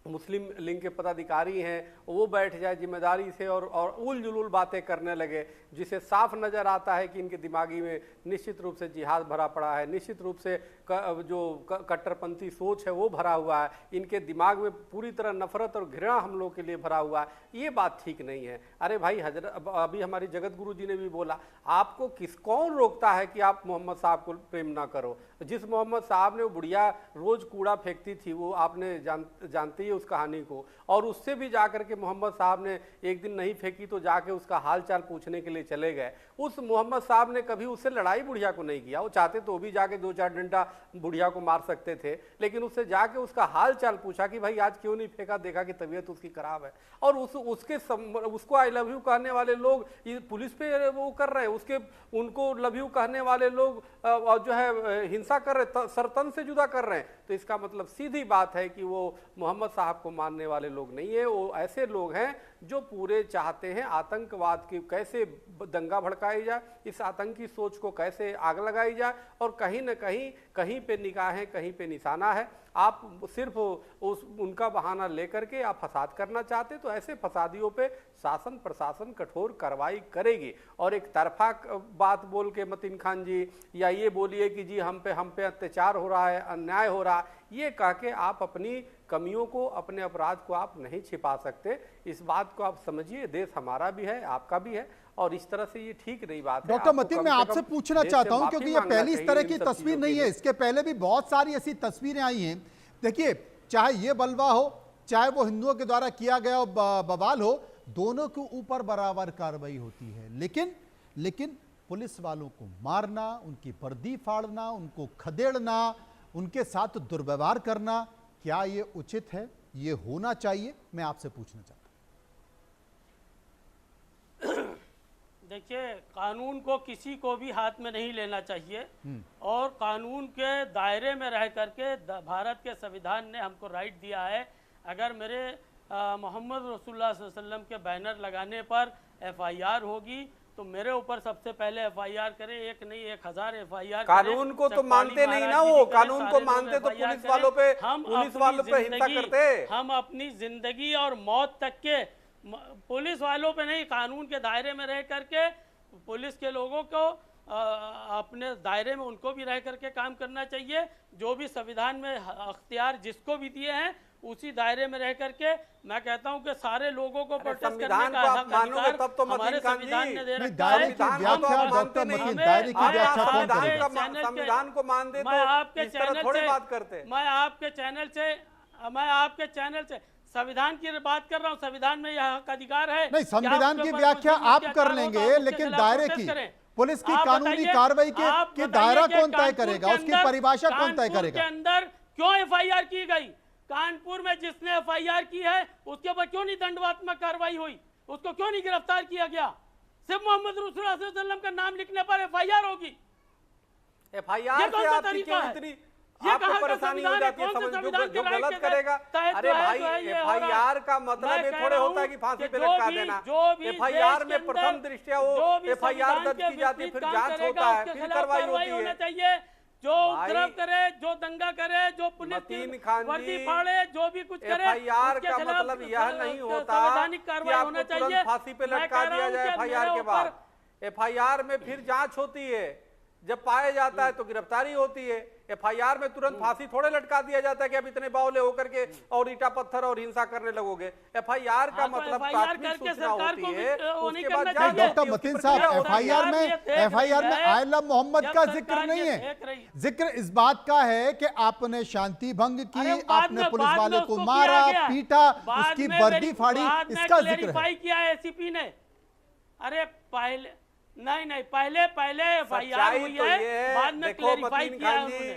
Speaker 6: मुस्लिम लिंग के पदाधिकारी हैं वो बैठ जाए जिम्मेदारी से और उल जुलूल बातें करने लगे, जिसे साफ नज़र आता है कि इनके दिमागी में निश्चित रूप से जिहाद भरा पड़ा है, निश्चित रूप से जो कट्टरपंथी सोच है वो भरा हुआ है, इनके दिमाग में पूरी तरह नफरत और घृणा हम लोग के लिए भरा हुआ है। ये बात ठीक नहीं है। अरे भाई, अभी हमारी जगत गुरु जी ने भी बोला, आपको कौन रोकता है कि आप मोहम्मद साहब को प्रेम ना करो। जिस मोहम्मद साहब ने वो बुढ़िया रोज कूड़ा फेंकती थी, वो आपने जानते ही उस कहानी को, और उससे भी जाकर के मोहम्मद साहब ने एक दिन नहीं फेंकी तो जाके उसका हाल चाल पूछने के लिए चले गए। उस मोहम्मद साहब ने कभी उससे लड़ाई बुढ़िया को नहीं किया, वो चाहते तो वो भी जाके 2-4 डंडा बुढ़िया को मार सकते थे, लेकिन उससे जाके उसका हाल चाल पूछा कि भाई आज क्यों नहीं फेंका, देखा कि तबीयत उसकी खराब है। और उसको आई लव यू कहने वाले लोग पुलिस पे वो कर रहे हैं, उनको लव यू कहने वाले लोग जो है हिंसा कर रहे, सरतन से जुदा कर रहे हैं। तो इसका मतलब सीधी बात है कि वो मोहम्मद साहब को मानने वाले लोग नहीं है, वो ऐसे लोग हैं जो पूरे चाहते हैं आतंकवाद की कैसे दंगा भड़काई जाए, इस आतंकी सोच को कैसे आग लगाई जाए, और कहीं न कहीं पे निगाहें, कहीं पे निशाना है। आप सिर्फ उनका बहाना लेकर के आप फसाद करना चाहते, तो ऐसे फसादियों पे शासन प्रशासन कठोर कार्रवाई करेगी। और एक तरफा बात बोल के मतीन खान जी, या ये बोलिए कि जी हम पे अत्याचार हो रहा है, अन्याय हो रहा है, ये कह के आप अपनी कमियों को, अपने अपराध को आप नहीं छिपा सकते। इस बात को आप समझिए, देश हमारा भी है, आपका भी है, और इस तरह से ये ठीक नहीं बात है।
Speaker 1: डॉक्टर मतीन, मैं आपसे पूछना चाहता हूं, क्योंकि ये पहली इस तरह की तस्वीर नहीं है, इसके पहले भी बहुत सारी ऐसी तस्वीरें आई हैं। देखिए, चाहे ये बलवा हो, चाहे वो हिंदुओं के द्वारा किया गया बवाल हो, दोनों के ऊपर बराबर कार्रवाई होती है। लेकिन पुलिस वालों को मारना, उनकी वर्दी फाड़ना, उनको खदेड़ना, उनके साथ दुर्व्यवहार करना, क्या ये उचित है? ये होना चाहिए? मैं आपसे पूछना चाहता हूं।
Speaker 7: देखिए, कानून को किसी को भी हाथ में नहीं लेना चाहिए, और कानून के दायरे में रह करके भारत के संविधान ने हमको राइट दिया है। अगर मेरे मोहम्मद रसूलुल्लाह सल्लल्लाहु अलैहि वसल्लम के बैनर लगाने पर FIR होगी तो मेरे ऊपर सबसे पहले FIR करे, एक नहीं 1000 FIR।
Speaker 6: कानून को तो मानते नहीं ना, वो कानून को मानते तो पुलिस वालों पे हिंसा करते।
Speaker 7: हम अपनी जिंदगी और मौत तक के पुलिस वालों पे नहीं, कानून के दायरे में रह करके पुलिस के लोगों को अपने दायरे में उनको भी रह करके काम करना चाहिए। जो भी संविधान में अख्तियार जिसको भी दिए हैं उसी दायरे में रह करके मैं कहता हूं कि सारे लोगों को प्रोटेस्ट करने का हक
Speaker 6: मानोगे तब तो
Speaker 7: हमारे संविधान ने दे रखा है।
Speaker 1: दायरे की व्याख्या डॉक्टर मतीन, दायरे की व्याख्या कौन करेगा?
Speaker 6: संविधान को मान दे तो
Speaker 7: मैं आपके चैनल
Speaker 6: थोड़ी
Speaker 7: से
Speaker 6: बात करते।
Speaker 7: मैं आपके चैनल से संविधान की बात कर रहा हूँ। संविधान में यह हक अधिकार है।
Speaker 1: नहीं, संविधान की व्याख्या आप कर लेंगे, लेकिन दायरे की, पुलिस की कानूनी कार्रवाई के दायरा कौन तय करेगा, उसकी परिभाषा कौन तय करेगा?
Speaker 7: के अंदर क्यों FIR की गई? कानपुर में जिसने FIR की है उसके ऊपर क्यों नहीं दंडात्मक कार्रवाई हुई? उसको क्यों नहीं गिरफ्तार किया गया? सिर्फ मोहम्मद रसूलुल्लाह सल्लल्लाहु अलैहि वसल्लम का नाम लिखने पर FIR होगी।
Speaker 6: FIR से आपकी क्यों इतनी आपको परेशानी हो जाती है? समझ जो गलत करेगा, अरे भाई FIR का मतलब ये थोड़े होता है कि फांसी पे लटका देना। FIR में प्रथम दृष्टया वो FIR दर्ज की जाती है, फिर जांच होता है, फिर कार्रवाई होती है।
Speaker 7: जो उपद्रव करे, जो दंगा करे, जो पुलिस की वर्दी फाड़े, जो भी कुछ करे,
Speaker 6: FIR का मतलब यह नहीं होता कि आपको तुरंत फांसी पे लटका दिया जाए। FIR के बाद FIR में फिर जांच होती है, जब पाया जाता है तो गिरफ्तारी होती है। FIR में तुरंत फांसी थोड़े लटका दिया जाता है कि अब इतने बावले होकर के और ईटा पत्थर और हिंसा करने लगोगे। FIR का मतलब प्राथमिक सूचना होती है, उसके बाद
Speaker 1: डॉक्टर मतीन साहब, FIR में आई लव मोहम्मद का जिक्र नहीं है। जिक्र इस बात का है कि आपने शांति भंग की, आपने पुलिस वाले को मारा, पीटा, उसकी वर्दी फाड़ी, इसका जिक्र है।
Speaker 7: किया ACP ने। अरे पहले नहीं पहले FIR हुई है, बाद में क्लैरिफाई किया है उन्होंने।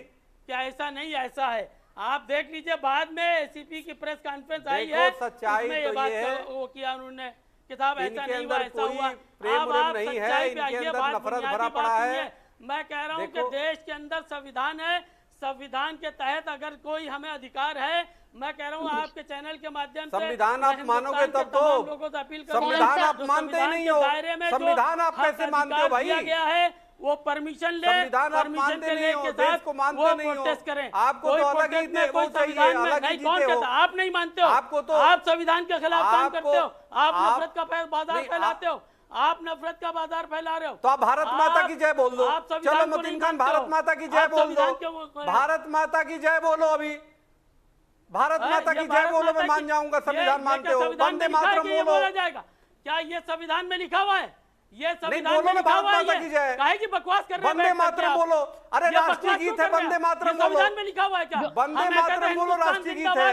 Speaker 7: क्या ऐसा नहीं? ऐसा है, आप देख लीजिए। बाद में ACP की प्रेस कॉन्फ्रेंस आई है, उसमें ये बात वो किया उन्होंने कि साहब ऐसा नहीं हुआ, ऐसा हुआ। अब आप सच्चाई पे आइए, बात बुनियादी बात है। मैं कह रहा हूँ कि देश के अंदर संविधान है, संविधान के तहत अगर कोई हमें अधिकार है, मैं कह रहा हूँ आपके चैनल के माध्यम से
Speaker 6: संविधान आप मानोगे तब तो।
Speaker 7: लोगों से अपील करूंगा,
Speaker 6: संविधान आप मानते ही नहीं हो, संविधान आप कैसे मानते हो भाई?
Speaker 7: दिया गया है वो परमिशन ले,
Speaker 6: संविधान आप मानते नहीं हो, देश को मानते नहीं हो।
Speaker 7: करें
Speaker 6: आपको तो अलग ही वो चाहिए, अलग ही जीते हो।
Speaker 7: आप नहीं मानते हो,
Speaker 6: आपको तो
Speaker 7: आप संविधान के खिलाफ काम करते हो, आप नफरत का बाजार फैलाते हो, आप नफरत का बाजार फैला रहे हो।
Speaker 6: तो आप भारत माता की जय बोल दो। चलो मतीन खान, भारत माता की जय बोल दो, भारत माता की जय बोलो। अभी भारत माता की जय बोलो, मैं मान जाऊंगा संविधान मानते हो। वंदे मातरम बोलो।
Speaker 7: जाएगा क्या ये संविधान में लिखा हुआ है? ये संविधान
Speaker 6: बोलो
Speaker 7: में
Speaker 6: ना,
Speaker 7: लिखा
Speaker 6: भारत
Speaker 7: हुआ है।
Speaker 6: माता की जय।
Speaker 7: काहे की बकवास कर रहे हैं?
Speaker 6: वंदे मातरम बोलो। अरे राष्ट्रीय गीत है, वंदे मातरम बोलो।
Speaker 7: संविधान में लिखा हुआ है क्या?
Speaker 6: वंदे मातरम बोलो, राष्ट्रीय गीत है।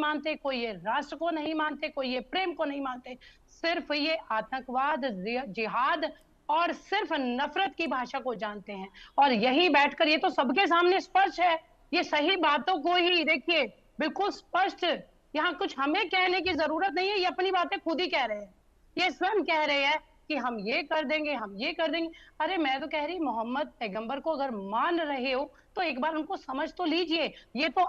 Speaker 8: मानते, कोई ये राष्ट्र को नहीं मानते, कोई ये प्रेम को नहीं मानते, सिर्फ ये आतंकवाद, जिहाद और सिर्फ नफरत की भाषा को जानते हैं। और यही बैठकर, ये तो सबके सामने स्पष्ट है, ये सही बातों को ही देखिए बिल्कुल स्पष्ट, यहाँ कुछ हमें कहने की जरूरत नहीं है, ये अपनी बातें खुद ही कह रहे हैं, ये स्वयं कह रहे हैं कि हम ये कर देंगे, हम ये कर देंगे। अरे मैं तो कह रही, मोहम्मद पैगंबर को अगर मान रहे हो तो एक बार उनको समझ तो लीजिए, ये तो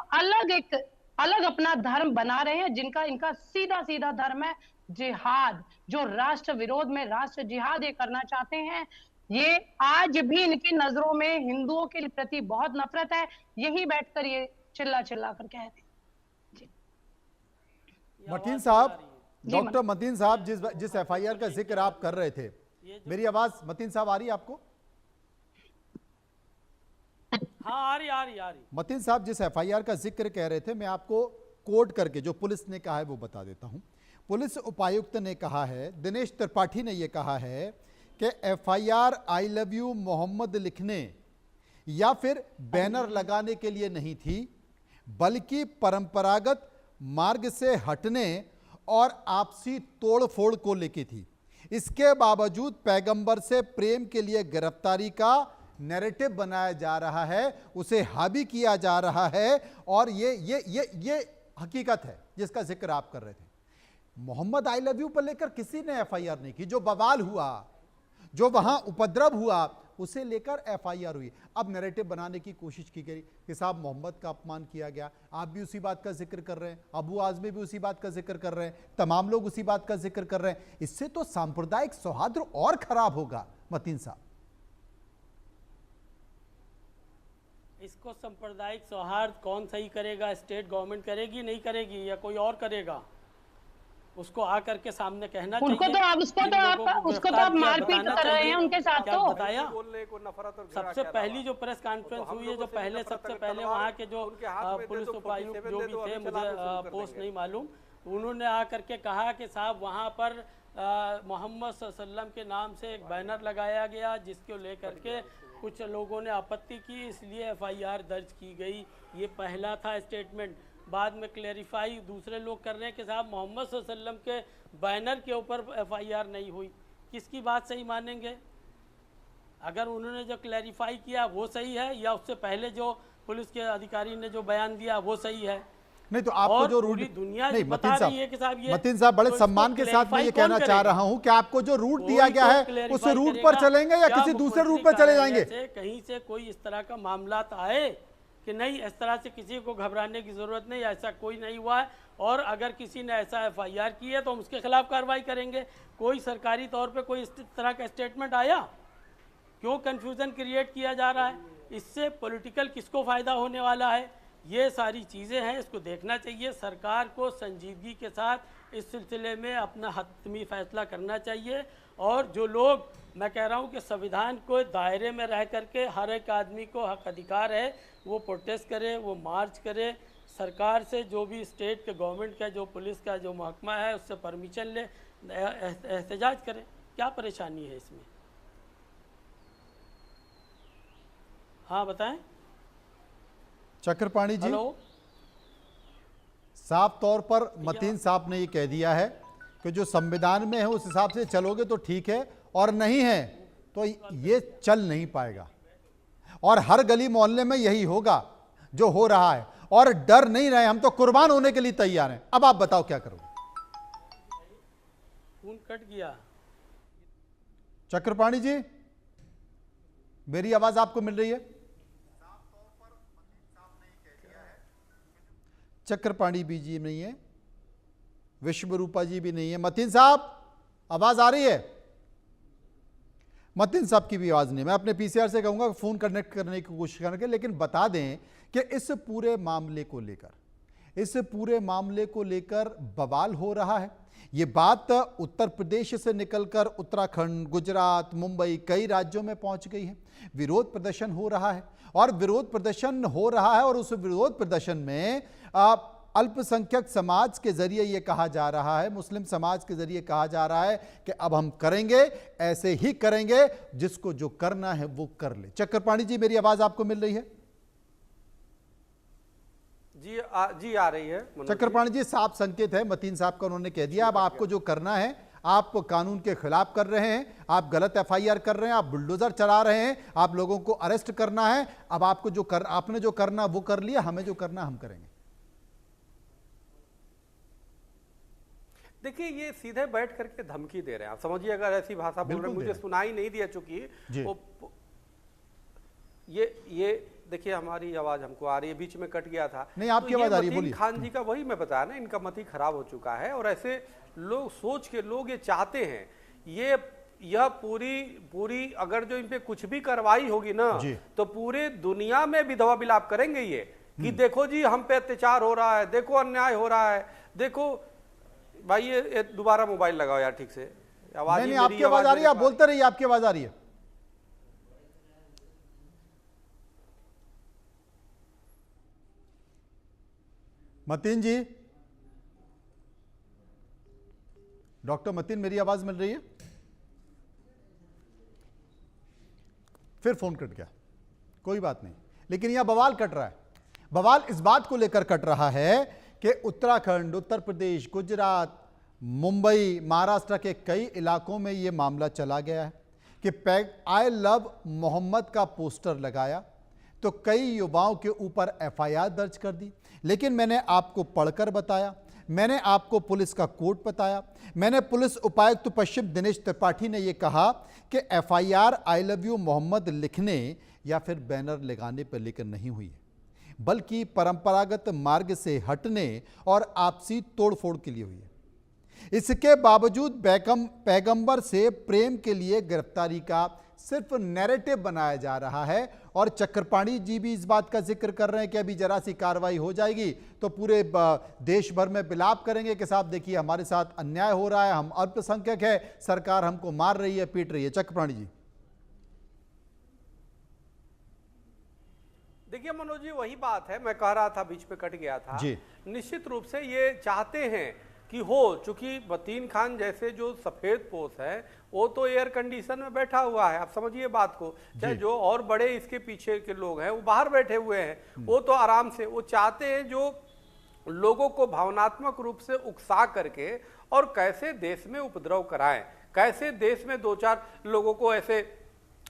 Speaker 8: अलग अपना धर्म बना रहे हैं, जिनका इनका सीधा सीधा धर्म है जिहाद, जो राष्ट्र विरोध में राष्ट्र जिहाद ये करना चाहते हैं। ये आज भी इनकी नजरों में हिंदुओं के प्रति बहुत नफरत है, यही बैठकर ये चिल्ला चिल्ला कर कहते हैं।
Speaker 1: मतीन साहब, डॉक्टर मतीन साहब, जिस एफआईआर का जिक्र आप कर रहे थे, मेरी आवाज मतीन साहब आ रही है आपको?
Speaker 7: हाँ आ रही।
Speaker 1: मतीन साहब, जिस एफआईआर का जिक्र कह रहे थे, मैं आपको कोट करके जो पुलिस ने कहा है वो बता देता हूं। पुलिस उपायुक्त ने कहा है, दिनेश त्रिपाठी ने यह कहा है कि FIR I love you Mohammed लिखने या फिर बैनर लगाने के लिए नहीं थी, बल्कि परंपरागत मार्ग से हटने और आपसी तोड़फोड़ को लेकर थी। इसके बावजूद पैगंबर से प्रेम के लिए गिरफ्तारी का नैरेटिव बनाया जा रहा है, उसे हावी किया जा रहा है, और ये हकीकत है जिसका जिक्र आप कर रहे थे। मोहम्मद आई लव यू पर लेकर किसी ने एफआईआर नहीं की। जो बवाल हुआ, जो वहां उपद्रव हुआ, उसे लेकर एफआईआर हुई। अब नैरेटिव बनाने की कोशिश की गई कि साहब मोहम्मद का अपमान किया गया। आप भी उसी बात का जिक्र कर रहे हैं, अबू आजमी भी उसी बात का जिक्र कर रहे हैं, तमाम लोग उसी बात का जिक्र कर रहे हैं। इससे तो सांप्रदायिक सौहार्द और खराब होगा। मतीन साहब,
Speaker 7: इसको सांप्रदायिक सौहार्द कौन सही करेगा? स्टेट गवर्नमेंट करेगी, नहीं करेगी, या कोई और करेगा? उसको आकर के सामने कहना चाहिए।
Speaker 8: उसको तो आप मारपीट कर रहे हैं उनके साथ। तो
Speaker 7: बताया सबसे पहली जो प्रेस कॉन्फ्रेंस हुई है, जो पहले सबसे पहले वहाँ के जो पुलिस उपायुक्त जो भी थे, मुझे पोस्ट नहीं मालूम, उन्होंने आकर के कहा कि साहब वहाँ पर मोहम्मद सल्लल्लाहु अलैहि वसल्लम के नाम से एक बैनर लगाया गया, जिसको लेकर के कुछ लोगों ने आपत्ति की, इसलिए एफआईआर दर्ज की गई। ये पहला था स्टेटमेंट। बाद में क्लेरिफाई दूसरे लोग कर रहे हैं कि साहब मोहम्मद सल्लल्लाहु अलैहि वसल्लम के बैनर के ऊपर एफआईआर नहीं हुई। किसकी बात सही मानेंगे? अगर उन्होंने जो क्लेरिफाई किया वो सही है, या उससे पहले जो पुलिस के अधिकारी ने जो बयान दिया वो सही है?
Speaker 1: नहीं तो आपको जो रूट
Speaker 7: दुनिया
Speaker 1: नहीं,
Speaker 7: बता रही है कि साहब ये
Speaker 1: मतीन साहब, बड़े
Speaker 7: तो
Speaker 1: सम्मान के साथ मैं ये कहना चाह रहा हूं कि आपको जो रूट दिया गया है उस रूट पर चलेंगे या किसी दूसरे रूट पर चले जाएंगे?
Speaker 7: कहीं से कोई इस तरह का मामला आए कि नहीं, इस तरह से किसी को घबराने की जरूरत नहीं, ऐसा कोई नहीं हुआ है। और अगर किसी ने ऐसा एफआईआर की है तो हम उसके खिलाफ कार्रवाई करेंगे। कोई सरकारी तौर पे कोई इस तरह का स्टेटमेंट आया? क्यों कंफ्यूजन क्रिएट किया जा रहा है? इससे पॉलिटिकल किसको फायदा होने वाला है? ये सारी चीज़ें हैं, इसको देखना चाहिए। सरकार को संजीदगी के साथ इस सिलसिले में अपना हतमी फैसला करना चाहिए। और जो लोग, मैं कह रहा हूँ कि संविधान को दायरे में रह करके हर एक आदमी को हक अधिकार है, वो प्रोटेस्ट करे, वो मार्च करे, सरकार से जो भी स्टेट के गवर्नमेंट का जो पुलिस का जो महकमा है उससे परमिशन ले, एहतजाज करे। क्या परेशानी है इसमें? हाँ बताएं।
Speaker 1: चक्रपाणी जी,
Speaker 7: हेलो,
Speaker 1: साफ तौर पर मतीन साहब ने ये कह दिया है कि जो संविधान में है उस हिसाब से चलोगे तो ठीक है, और नहीं है तो ये चल नहीं पाएगा। और हर गली मोहल्ले में यही होगा जो हो रहा है, और डर नहीं रहे, हम तो कुर्बान होने के लिए तैयार हैं। अब आप बताओ क्या करोगे?
Speaker 7: फोन कट गया।
Speaker 1: चक्रपाणी जी, मेरी आवाज आपको मिल रही है? चक्रपाणी भी जी नहीं है, विश्वरूपा जी भी नहीं है। मतीन साहब, आवाज आ रही है? मतीन साहब की भी आवाज नहीं। मैं अपने पीसीआर से कहूंगा फोन कनेक्ट करने की कोशिश करेंगे, लेकिन बता दें कि इस पूरे मामले को लेकर बवाल हो रहा है। ये बात उत्तर प्रदेश से निकलकर उत्तराखंड, गुजरात, मुंबई, कई राज्यों में पहुंच गई है। विरोध प्रदर्शन हो रहा है, और उस विरोध प्रदर्शन में अल्पसंख्यक समाज के जरिए यह कहा जा रहा है, मुस्लिम समाज के जरिए कहा जा रहा है कि अब हम करेंगे, ऐसे ही करेंगे, जिसको जो करना है वो कर ले। चक्रपाणी जी, मेरी आवाज आपको मिल रही है?
Speaker 6: जी आ रही है।
Speaker 1: चक्रपाणी जी, साफ संकेत है मतीन साहब का, उन्होंने कह दिया अब आपको जो करना है, आप कानून के खिलाफ कर रहे हैं, आप गलत एफआईआर कर रहे हैं, आप बुलडोजर चला रहे हैं, आप लोगों को अरेस्ट करना है। अब आपको आपने जो करना वो कर लिया, हमें जो करना हम करेंगे।
Speaker 6: देखिए, ये सीधे बैठ करके धमकी दे रहे हैं। आप समझिए, अगर ऐसी भाषा बोल रहे हैं, मुझे सुनाई नहीं दिया चुकी ये देखिए, हमारी आवाज हमको आ रही है, बीच में कट गया था।
Speaker 1: नहीं, आपकी आवाज आ रही है, बोलिए।
Speaker 6: खान जी का वही मैं बताया ना, इनका मत ही खराब हो चुका है, और ऐसे लोग सोच के लोग ये चाहते हैं, यह पूरी अगर जो इन पे कुछ भी कार्रवाई होगी ना, तो पूरे दुनिया में विधवा विलाप करेंगे ये कि देखो जी, हम पे अत्याचार हो रहा है, देखो अन्याय हो रहा है, देखो। भाई ये दोबारा मोबाइल लगाओ यार ठीक से। आवाज
Speaker 1: नहीं, आपकी आवाज आ रही है, आप बोलते रहिए, आपकी आवाज आ रही है। मतीन जी, डॉक्टर मतीन, मेरी आवाज मिल रही है? फिर फोन कट गया, कोई बात नहीं। लेकिन यहां बवाल कट रहा है। बवाल इस बात को लेकर कट रहा है कि उत्तराखंड, उत्तर प्रदेश, गुजरात, मुंबई, महाराष्ट्र के कई इलाकों में यह मामला चला गया है कि आई लव मोहम्मद का पोस्टर लगाया तो कई युवाओं के ऊपर एफआईआर दर्ज कर दी। लेकिन मैंने आपको पढ़कर बताया, मैंने आपको पुलिस का कोड बताया, मैंने पुलिस उपायुक्त पश्चिम दिनेश त्रिपाठी ने यह कहा कि FIR I love you Mohammed लिखने या फिर बैनर लगाने पर लेकर नहीं हुई है, बल्कि परंपरागत मार्ग से हटने और आपसी तोड़फोड़ के लिए हुई है। इसके बावजूद पैगंबर से प्रेम के लिए गिरफ्तारी का सिर्फ नैरेटिव बनाया जा रहा है। और चक्रपाणी जी भी इस बात का जिक्र कर रहे हैं कि अभी जरा सी कार्रवाई हो जाएगी तो पूरे देश भर में विलाप करेंगे कि साहब देखिए हमारे साथ अन्याय हो रहा है, हम अल्पसंख्यक है, सरकार हमको मार रही है, पीट रही है। चक्रपाणी जी,
Speaker 6: देखिए मनोज जी, वही बात है, मैं कह रहा था, बीच में कट गया था
Speaker 1: जी।
Speaker 6: निश्चित रूप से ये चाहते हैं कि हो, चूंकि मतीन खान जैसे जो सफेद पोश है वो तो एयर कंडीशन में बैठा हुआ है, आप समझिए बात को। चाहे जो और बड़े इसके पीछे के लोग हैं वो बाहर बैठे हुए हैं, वो तो आराम से, वो चाहते हैं जो लोगों को भावनात्मक रूप से उकसा करके और कैसे देश में उपद्रव कराएं, कैसे देश में 2-4 लोगों को ऐसे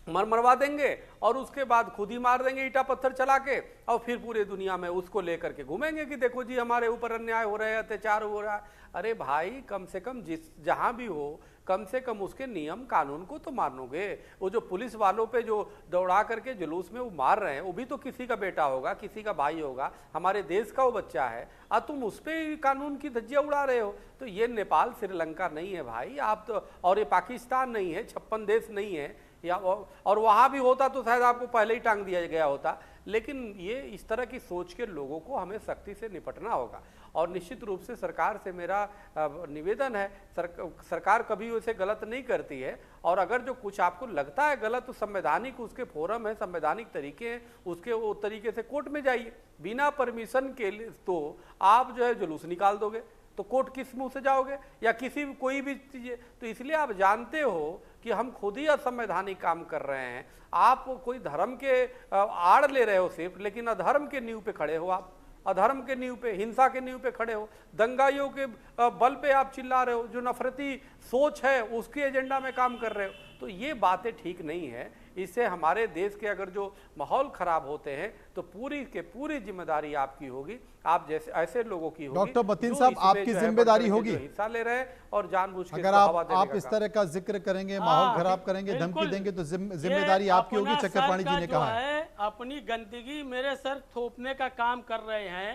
Speaker 6: मरवा देंगे और उसके बाद खुद ही मार देंगे ईटा पत्थर चला के, और फिर पूरे दुनिया में उसको लेकर के घूमेंगे कि देखो जी हमारे ऊपर अन्याय हो रहा है, अत्याचार हो रहा है। अरे भाई, कम से कम जहां भी हो, कम से कम उसके नियम कानून को तो मानोगे। वो जो पुलिस वालों पे जो दौड़ा करके जुलूस में वो मार रहे हैं, वो भी तो किसी का बेटा होगा, किसी का भाई होगा, हमारे देश का वो बच्चा है, और तुम उस पर कानून की धज्जियां उड़ा रहे हो। तो ये नेपाल श्रीलंका नहीं है भाई, आप तो, और ये पाकिस्तान नहीं है, 56 देश नहीं है, या और वहां भी होता तो शायद आपको पहले ही टांग दिया गया होता। लेकिन ये इस तरह की सोच के लोगों को हमें सख्ती से निपटना होगा। और निश्चित रूप से सरकार से मेरा निवेदन है, सरकार कभी उसे गलत नहीं करती है, और अगर जो कुछ आपको लगता है गलत तो संवैधानिक उसके फोरम है, संवैधानिक तरीके हैं, उसके वो तरीके से कोर्ट में जाइए। बिना परमिशन के लिए तो आप जो है जुलूस निकाल दोगे तो कोर्ट किस मुंह से जाओगे, या किसी कोई भी चीज़। तो इसलिए आप जानते हो कि हम खुद ही असंवैधानिक काम कर रहे हैं। आप कोई धर्म के आड़ ले रहे हो सिर्फ, लेकिन अधर्म के नींव पे खड़े हो, आप अधर्म के नींव पे, हिंसा के नींव पे खड़े हो, दंगाइयों के बल पे आप चिल्ला रहे हो, जो नफरती सोच है उसके एजेंडा में काम कर रहे हो। तो ये बातें ठीक नहीं है। इससे हमारे देश के अगर जो माहौल खराब होते हैं तो पूरी के पूरी जिम्मेदारी आपकी होगी, आप जैसे ऐसे लोगों की होगी।
Speaker 1: डॉक्टर मतीन साहब, आपकी जिम्मेदारी होगी,
Speaker 6: हिस्सा ले रहे हैं और जानबूझ के
Speaker 1: अगर आप इस तरह का जिक्र करेंगे, माहौल खराब करेंगे, धमकी देंगे तो जिम्मेदारी आपकी होगी। चक्रपाणी जी ने कहा है
Speaker 7: अपनी गंदगी मेरे सर थोपने का काम कर रहे हैं।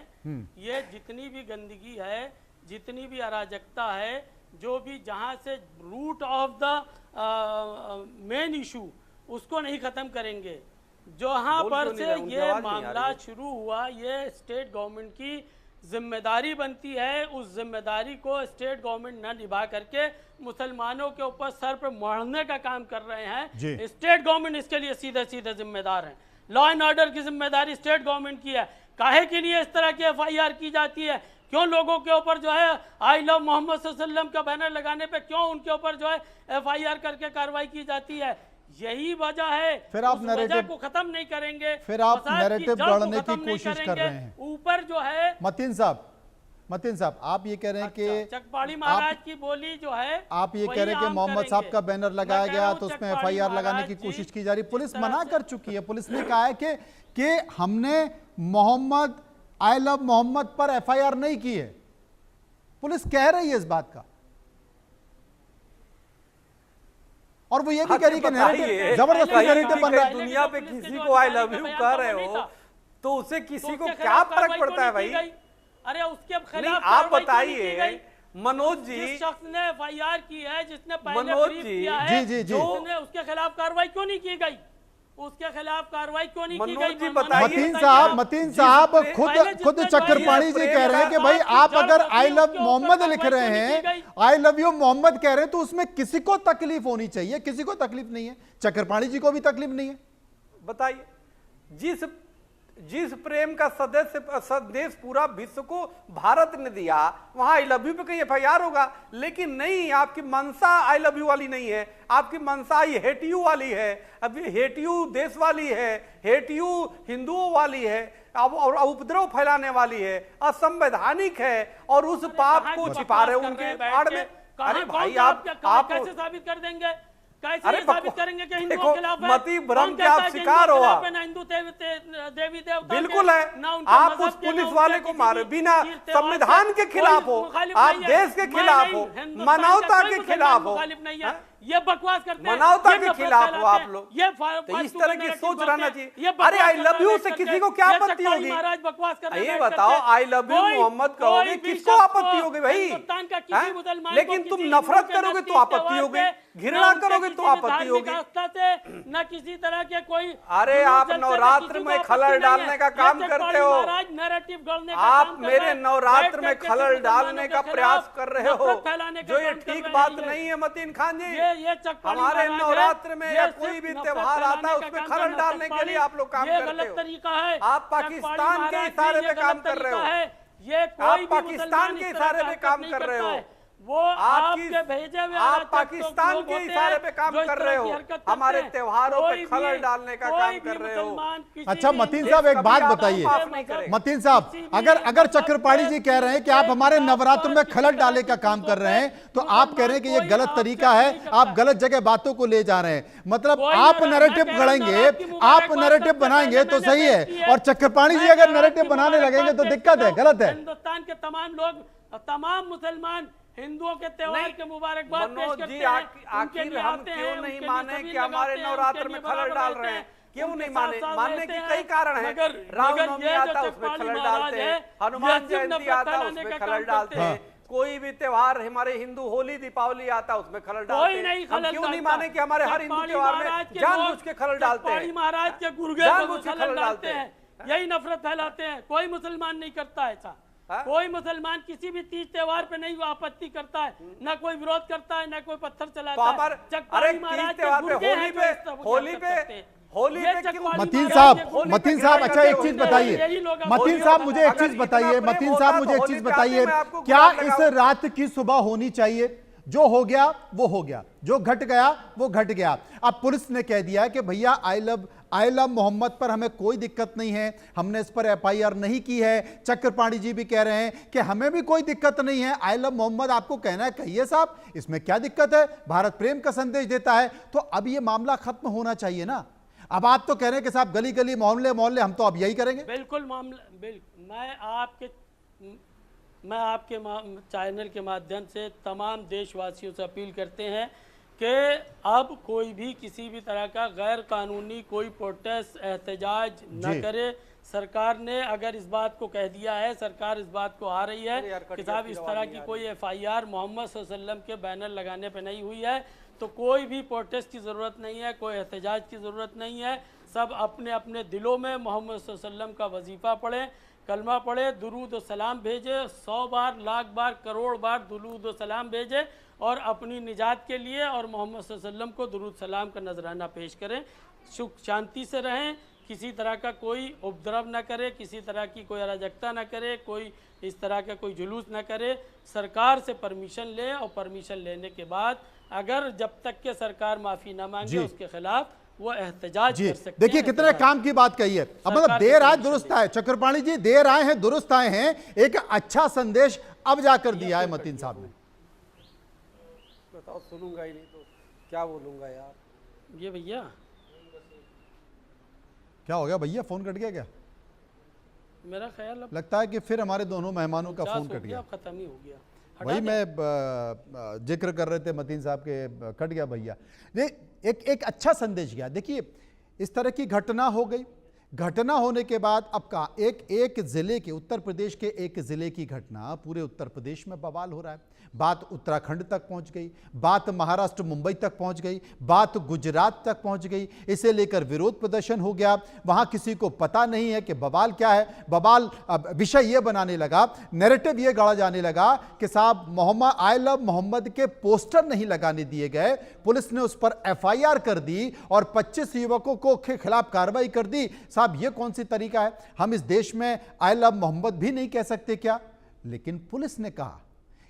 Speaker 7: ये जितनी भी गंदगी है, जितनी भी अराजकता है, जो भी जहां से root of the main issue उसको नहीं खत्म करेंगे, जहां पर से ये मामला शुरू हुआ, ये स्टेट गवर्नमेंट की जिम्मेदारी बनती है। उस जिम्मेदारी को स्टेट गवर्नमेंट न निभा करके मुसलमानों के ऊपर सर पर मोड़ने का काम कर रहे हैं। स्टेट गवर्नमेंट इसके लिए सीधे सीधे जिम्मेदार है। लॉ एंड ऑर्डर की जिम्मेदारी स्टेट गवर्नमेंट की है। काहे के लिए इस तरह की एफआईआर की जाती है? क्यों लोगों के ऊपर जो है आई लव मोहम्मद सल्लल्लाहु अलैहि वसल्लम का बैनर लगाने पे क्यों उनके ऊपर जो है एफआईआर करके कार्रवाई की जाती है? यही वजह है।
Speaker 1: फिर आप नैरेटिव
Speaker 7: को खत्म नहीं करेंगे,
Speaker 1: फिर आप नैरेटिव गढ़ने की कोशिश कर रहे हैं।
Speaker 7: ऊपर जो है
Speaker 1: मतीन साहब आप ये कह रहे हैं कि
Speaker 7: चकपाणी महाराज की बोली जो है,
Speaker 1: आप ये कह रहे हैं कि मोहम्मद साहब का बैनर लगाया गया तो उसमें एफआईआर लगाने की कोशिश की जा रही। पुलिस मना कर चुकी है। पुलिस ने कहा है कि हमने मोहम्मद आई लव मोहम्मद पर एफआईआर नहीं की है। पुलिस कह रही है इस बात का, और वो ये भी कह रही है कि जबरदस्त नैरेटिव बन रहा है।
Speaker 6: दुनिया पे किसी को आई लव यू कह रहे हो तो उससे किसी को क्या फर्क पड़ता है भाई?
Speaker 7: अरे उसके खिलाफ
Speaker 6: आप बताइए मनोज जी,
Speaker 7: जिस शख्स ने एफआईआर की है, जिसने पहले
Speaker 6: मनोज
Speaker 7: ब्रीफ
Speaker 6: जी,
Speaker 7: किया है,
Speaker 1: जी,
Speaker 7: उसके खिलाफ कार्रवाई क्यों नहीं की गई? उसके खिलाफ कार्रवाई क्यों नहीं की गई?
Speaker 1: मतीन साहब खुद चक्रपाणी जी कह रहे हैं कि भाई आप अगर आई लव मोहम्मद लिख रहे हैं, आई लव यू मोहम्मद कह रहे हैं, तो उसमें किसी को तकलीफ होनी चाहिए। किसी को तकलीफ नहीं है, चक्रपाणी जी को भी तकलीफ नहीं है।
Speaker 6: बताइए, जिस जिस प्रेम का संदेश पूरा विश्व को भारत ने दिया, वहां आई लव यू पे कहीं एफआईआर होगा। लेकिन नहीं, आपकी मंशा आई लव यू वाली नहीं है, आपकी मंशा आई हेट यू वाली है। अब हेट यू देश वाली है, हेट यू हिंदुओं वाली है, और उपद्रव फैलाने वाली है, असंवैधानिक है, और उस पाप को छिपा रहे उनके आड़ में। अरे भाई आप
Speaker 7: कैसे साबित कर देंगे? कैसे साबित करेंगे कि हिंदुओं के खिलाफ है?
Speaker 6: मति भ्रम के आप शिकार हो।
Speaker 7: हिंदू देवी देवता
Speaker 6: बिल्कुल है, आप उस पुलिस वाले को मारे बिना संविधान के खिलाफ हो, आप देश के खिलाफ हो, मानवता के खिलाफ हो,
Speaker 7: ये बकवास करते हैं,
Speaker 6: मानवता के खिलाफ हो आप लोग।
Speaker 7: ये
Speaker 6: तो इस तरह की सोच रहना चाहिए। अरे आई लव यू से किसी को क्या आपत्ति होगी?
Speaker 7: महाराज बकवास कर
Speaker 6: ये बताओ, आई लव यू मोहम्मद कहोगे, किसको आपत्ति होगी भाई? लेकिन तुम नफरत करोगे तो आपत्ति होगी, घृणा करोगे तो आपत्ति होगी।
Speaker 7: न किसी तरह के कोई,
Speaker 6: अरे आप नवरात्र में खलल डालने का काम करते हो, आप मेरे नवरात्र में खलल डालने का प्रयास कर रहे हो, जो ये ठीक बात नहीं है मतीन खान जी। हमारे नवरात्र में या कोई भी त्योहार आता है उसमें खलल डालने के लिए आप लोग काम करते हो। आप पाकिस्तान के इशारे पे काम कर रहे हो, आप पाकिस्तान के इशारे पे काम कर रहे हो,
Speaker 7: वो आपके भेजे हुए
Speaker 6: आप पाकिस्तान के इशारे पे काम कर रहे हो, हमारे त्योहारों पे खलल डालने का काम कर रहे हो।
Speaker 1: अच्छा मतीन साहब एक बात बताइए, मतीन साहब अगर चक्रपाणी जी कह रहे हैं कि आप हमारे नवरात्र में खलल डालने का काम कर रहे हैं, तो आप कह रहे हैं कि ये गलत तरीका है, आप गलत जगह बातों को ले जा रहे हैं। मतलब आप नैरेटिव गढ़ेंगे, आप नैरेटिव बनाएंगे तो सही है, और चक्रपाणी जी अगर नैरेटिव बनाने लगेंगे तो दिक्कत है, गलत है।
Speaker 7: हिंदुस्तान के तमाम लोग, तमाम मुसलमान हिंदुओं के त्योहार के मुबारकबाद पेश करते हैं।
Speaker 6: आखिर हम क्यों नहीं माने कि हमारे नवरात्र में खलल डाल रहे हैं? क्यों नहीं माने? मानने के कई कारण हैं। रामनवमी आता है उसमें खलल डालते हैं, हनुमान जयंती आता है उसमें खलल डालते हैं, कोई भी त्योहार हमारे हिंदू होली दीपावली आता है उसमें खलल डालते हैं। हम क्यों नहीं माने कि हमारे हर हिंदू त्योहार में जानबूझ के खलल डालते हैं?
Speaker 7: महाराज के गुरुगे को खलल डालते हैं, यही नफरत फैलाते हैं। कोई मुसलमान नहीं करता ऐसा, कोई मुसलमान किसी भी तीज त्योहार पे नहीं आपत्ति करता है, ना कोई विरोध करता है, ना कोई पत्थर चलाता है।
Speaker 6: अरे तीज त्योहार पे, होली पे क्यों?
Speaker 1: मतीन साहब अच्छा एक चीज बताइए, मतीन साहब मुझे एक चीज बताइए, मतीन साहब मुझे एक चीज बताइए, क्या इस रात की सुबह होनी चाहिए? जो हो गया वो हो गया, जो घट गया वो घट गया। अब पुलिस ने कह दिया कि भैया आई लव मोहम्मद पर हमें कोई दिक्कत नहीं है, हमने इस पर एफआईआर नहीं की है। चक्रपाणी जी भी कह रहे हैं कि हमें भी कोई दिक्कत नहीं है, आई लव मोहम्मद आपको कहना है कहिए साहब, इसमें क्या दिक्कत है? भारत प्रेम का संदेश देता है। तो अब ये मामला खत्म होना चाहिए ना। अब आप तो कह रहे हैं कि साहब गली गली मोहल्ले मोहल्ले हम तो अब यही करेंगे।
Speaker 7: बिल्कुल मामला, मैं आपके चैनल के माध्यम से तमाम देशवासियों से अपील करते हैं कि अब कोई भी किसी भी तरह का गैर कानूनी कोई प्रोटेस्ट एहतजाज न करे। सरकार ने अगर इस बात को कह दिया है, सरकार इस बात को आ रही है कि साहब इस तरह की कोई एफआईआर मोहम्मद सल्लल्लाहु अलैहि वसल्लम के बैनर लगाने पे नहीं हुई है, तो कोई भी प्रोटेस्ट की ज़रूरत नहीं है, कोई एहतजाज की ज़रूरत नहीं है। सब अपने अपने दिलों में मोहम्मद सल्लल्लाहु अलैहि वसल्लम का वजीफ़ा पढ़ें, कलमा पढ़े, दुरूद व सलाम भेजे, 100 बार, लाख बार, करोड़ बार दुरूद व सलाम भेजे, और अपनी निजात के लिए और मोहम्मद सल्लल्लाहु अलैहि वसल्लम को दुरूद सलाम का नजराना पेश करें। सुख शांति से रहें, किसी तरह का कोई उपद्रव न करे, किसी तरह की कोई अराजकता न करे, कोई इस तरह का कोई जुलूस न करे। सरकार से परमिशन ले, और परमिशन लेने के बाद अगर जब तक के सरकार माफ़ी न मांगे उसके खिलाफ वो एहतजाज कर सकते हैं।
Speaker 1: देखिए कितने काम की बात कही है। अब मतलब देर आए दुरुस्त आए, चक्रपाणी जी देर आए हैं दुरुस्त आए हैं, एक अच्छा संदेश अब जाकर दिया है मतीन साहब ने।
Speaker 6: बताओ, सुनूंगा ही नहीं तो क्या बोलूंगा यार।
Speaker 7: ये भैया
Speaker 1: क्या हो गया भैया, फोन कट गया क्या?
Speaker 7: मेरा ख्याल
Speaker 1: लगता है कि फिर हमारे दोनों मेहमानों का फोन कट गया,
Speaker 7: खत्म ही हो गया।
Speaker 1: वही मैं जिक्र कर रहे थे मतीन साहब के, कट गया भैया। एक अच्छा संदेश गया। देखिए इस तरह की घटना हो गई, घटना होने के बाद अब का एक जिले के, उत्तर प्रदेश के एक जिले की घटना पूरे उत्तर प्रदेश में बवाल हो रहा है। बात उत्तराखंड तक पहुंच गई, बात महाराष्ट्र मुंबई तक पहुंच गई, बात गुजरात तक पहुंच गई। इसे लेकर विरोध प्रदर्शन हो गया। वहां किसी को पता नहीं है कि बवाल क्या है। बवाल विषय ये बनाने लगा, नैरेटिव ये गढ़ा जाने लगा कि साहब मोहम्मद आई लव मोहम्मद के पोस्टर नहीं लगाने दिए गए। पुलिस ने उस पर एफआईआर कर दी और 25 युवकों को के खिलाफ कार्रवाई कर दी। साहब ये कौन सी तरीका है? हम इस देश में आई लव मोहम्मद भी नहीं कह सकते क्या? लेकिन पुलिस ने कहा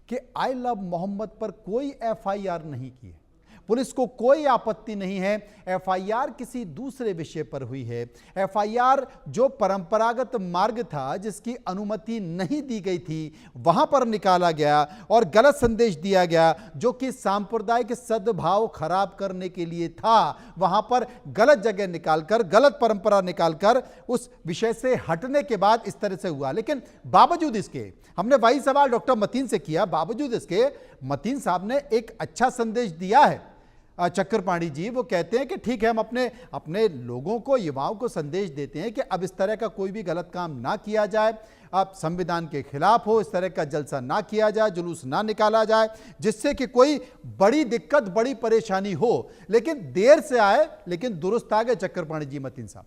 Speaker 1: कि आई लव मोहम्मद पर कोई एफआईआर नहीं की है, पुलिस को कोई आपत्ति नहीं है। एफआईआर किसी दूसरे विषय पर हुई है। एफआईआर जो परंपरागत मार्ग था, जिसकी अनुमति नहीं दी गई थी, वहां पर निकाला गया और गलत संदेश दिया गया, जो कि सांप्रदायिक सद्भाव खराब करने के लिए था। वहां पर गलत जगह निकालकर, गलत परंपरा निकालकर उस विषय से हटने के बाद इस तरह से हुआ। लेकिन बावजूद इसके, हमने वही सवाल डॉक्टर मतीन से किया, बावजूद इसके मतीन साहब ने एक अच्छा संदेश दिया है। चक्रपाणी जी वो कहते हैं कि ठीक है, हम अपने लोगों को, युवाओं को संदेश देते हैं कि अब इस तरह का कोई भी गलत काम ना किया जाए, अब संविधान के खिलाफ हो, इस तरह का जलसा ना किया जाए, जुलूस ना निकाला जाए, जिससे कि कोई बड़ी दिक्कत, बड़ी परेशानी हो। लेकिन देर से आए लेकिन दुरुस्त आ गए चक्रपाणी जी, मतीन साहब।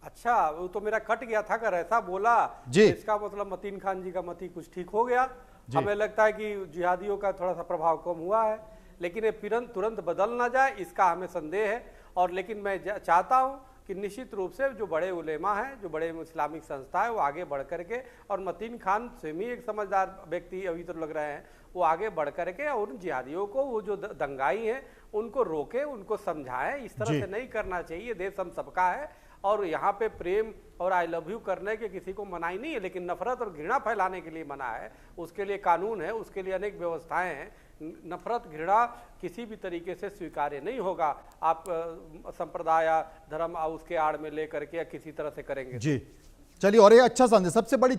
Speaker 6: अच्छा, वो तो मेरा कट गया था, अगर ऐसा बोला
Speaker 1: जी।
Speaker 6: इसका मतलब मतीन खान जी का मती कुछ ठीक हो गया। हमें लगता है कि जिहादियों का थोड़ा सा प्रभाव कम हुआ है, लेकिन ये तुरंत बदल ना जाए, इसका हमें संदेह है। और लेकिन मैं चाहता हूं कि निश्चित रूप से जो बड़े उलेमा हैं, जो बड़े इस्लामिक संस्था है, वो आगे बढ़ करके, और मतीन खान स्वयं ही एक समझदार व्यक्ति अभी तो लग रहे हैं, वो आगे बढ़ करके और उन जिहादियों को, वो जो दंगाई हैं, उनको रोके, उनको समझाएं। इस तरह से नहीं करना चाहिए। देश हम सबका है और यहाँ पे प्रेम और आई लव यू करने के किसी को मनाही नहीं है, लेकिन नफरत और घृणा फैलाने के लिए मना है। उसके लिए कानून है, उसके लिए अनेक व्यवस्थाएं हैं। नफरत, घृणा किसी भी तरीके से स्वीकार्य नहीं होगा। आप संप्रदाय, धर्म उसके आड़ में लेकर के या किसी तरह से करेंगे।
Speaker 1: जी चलिए, और ये अच्छा संदेश, सबसे बड़ी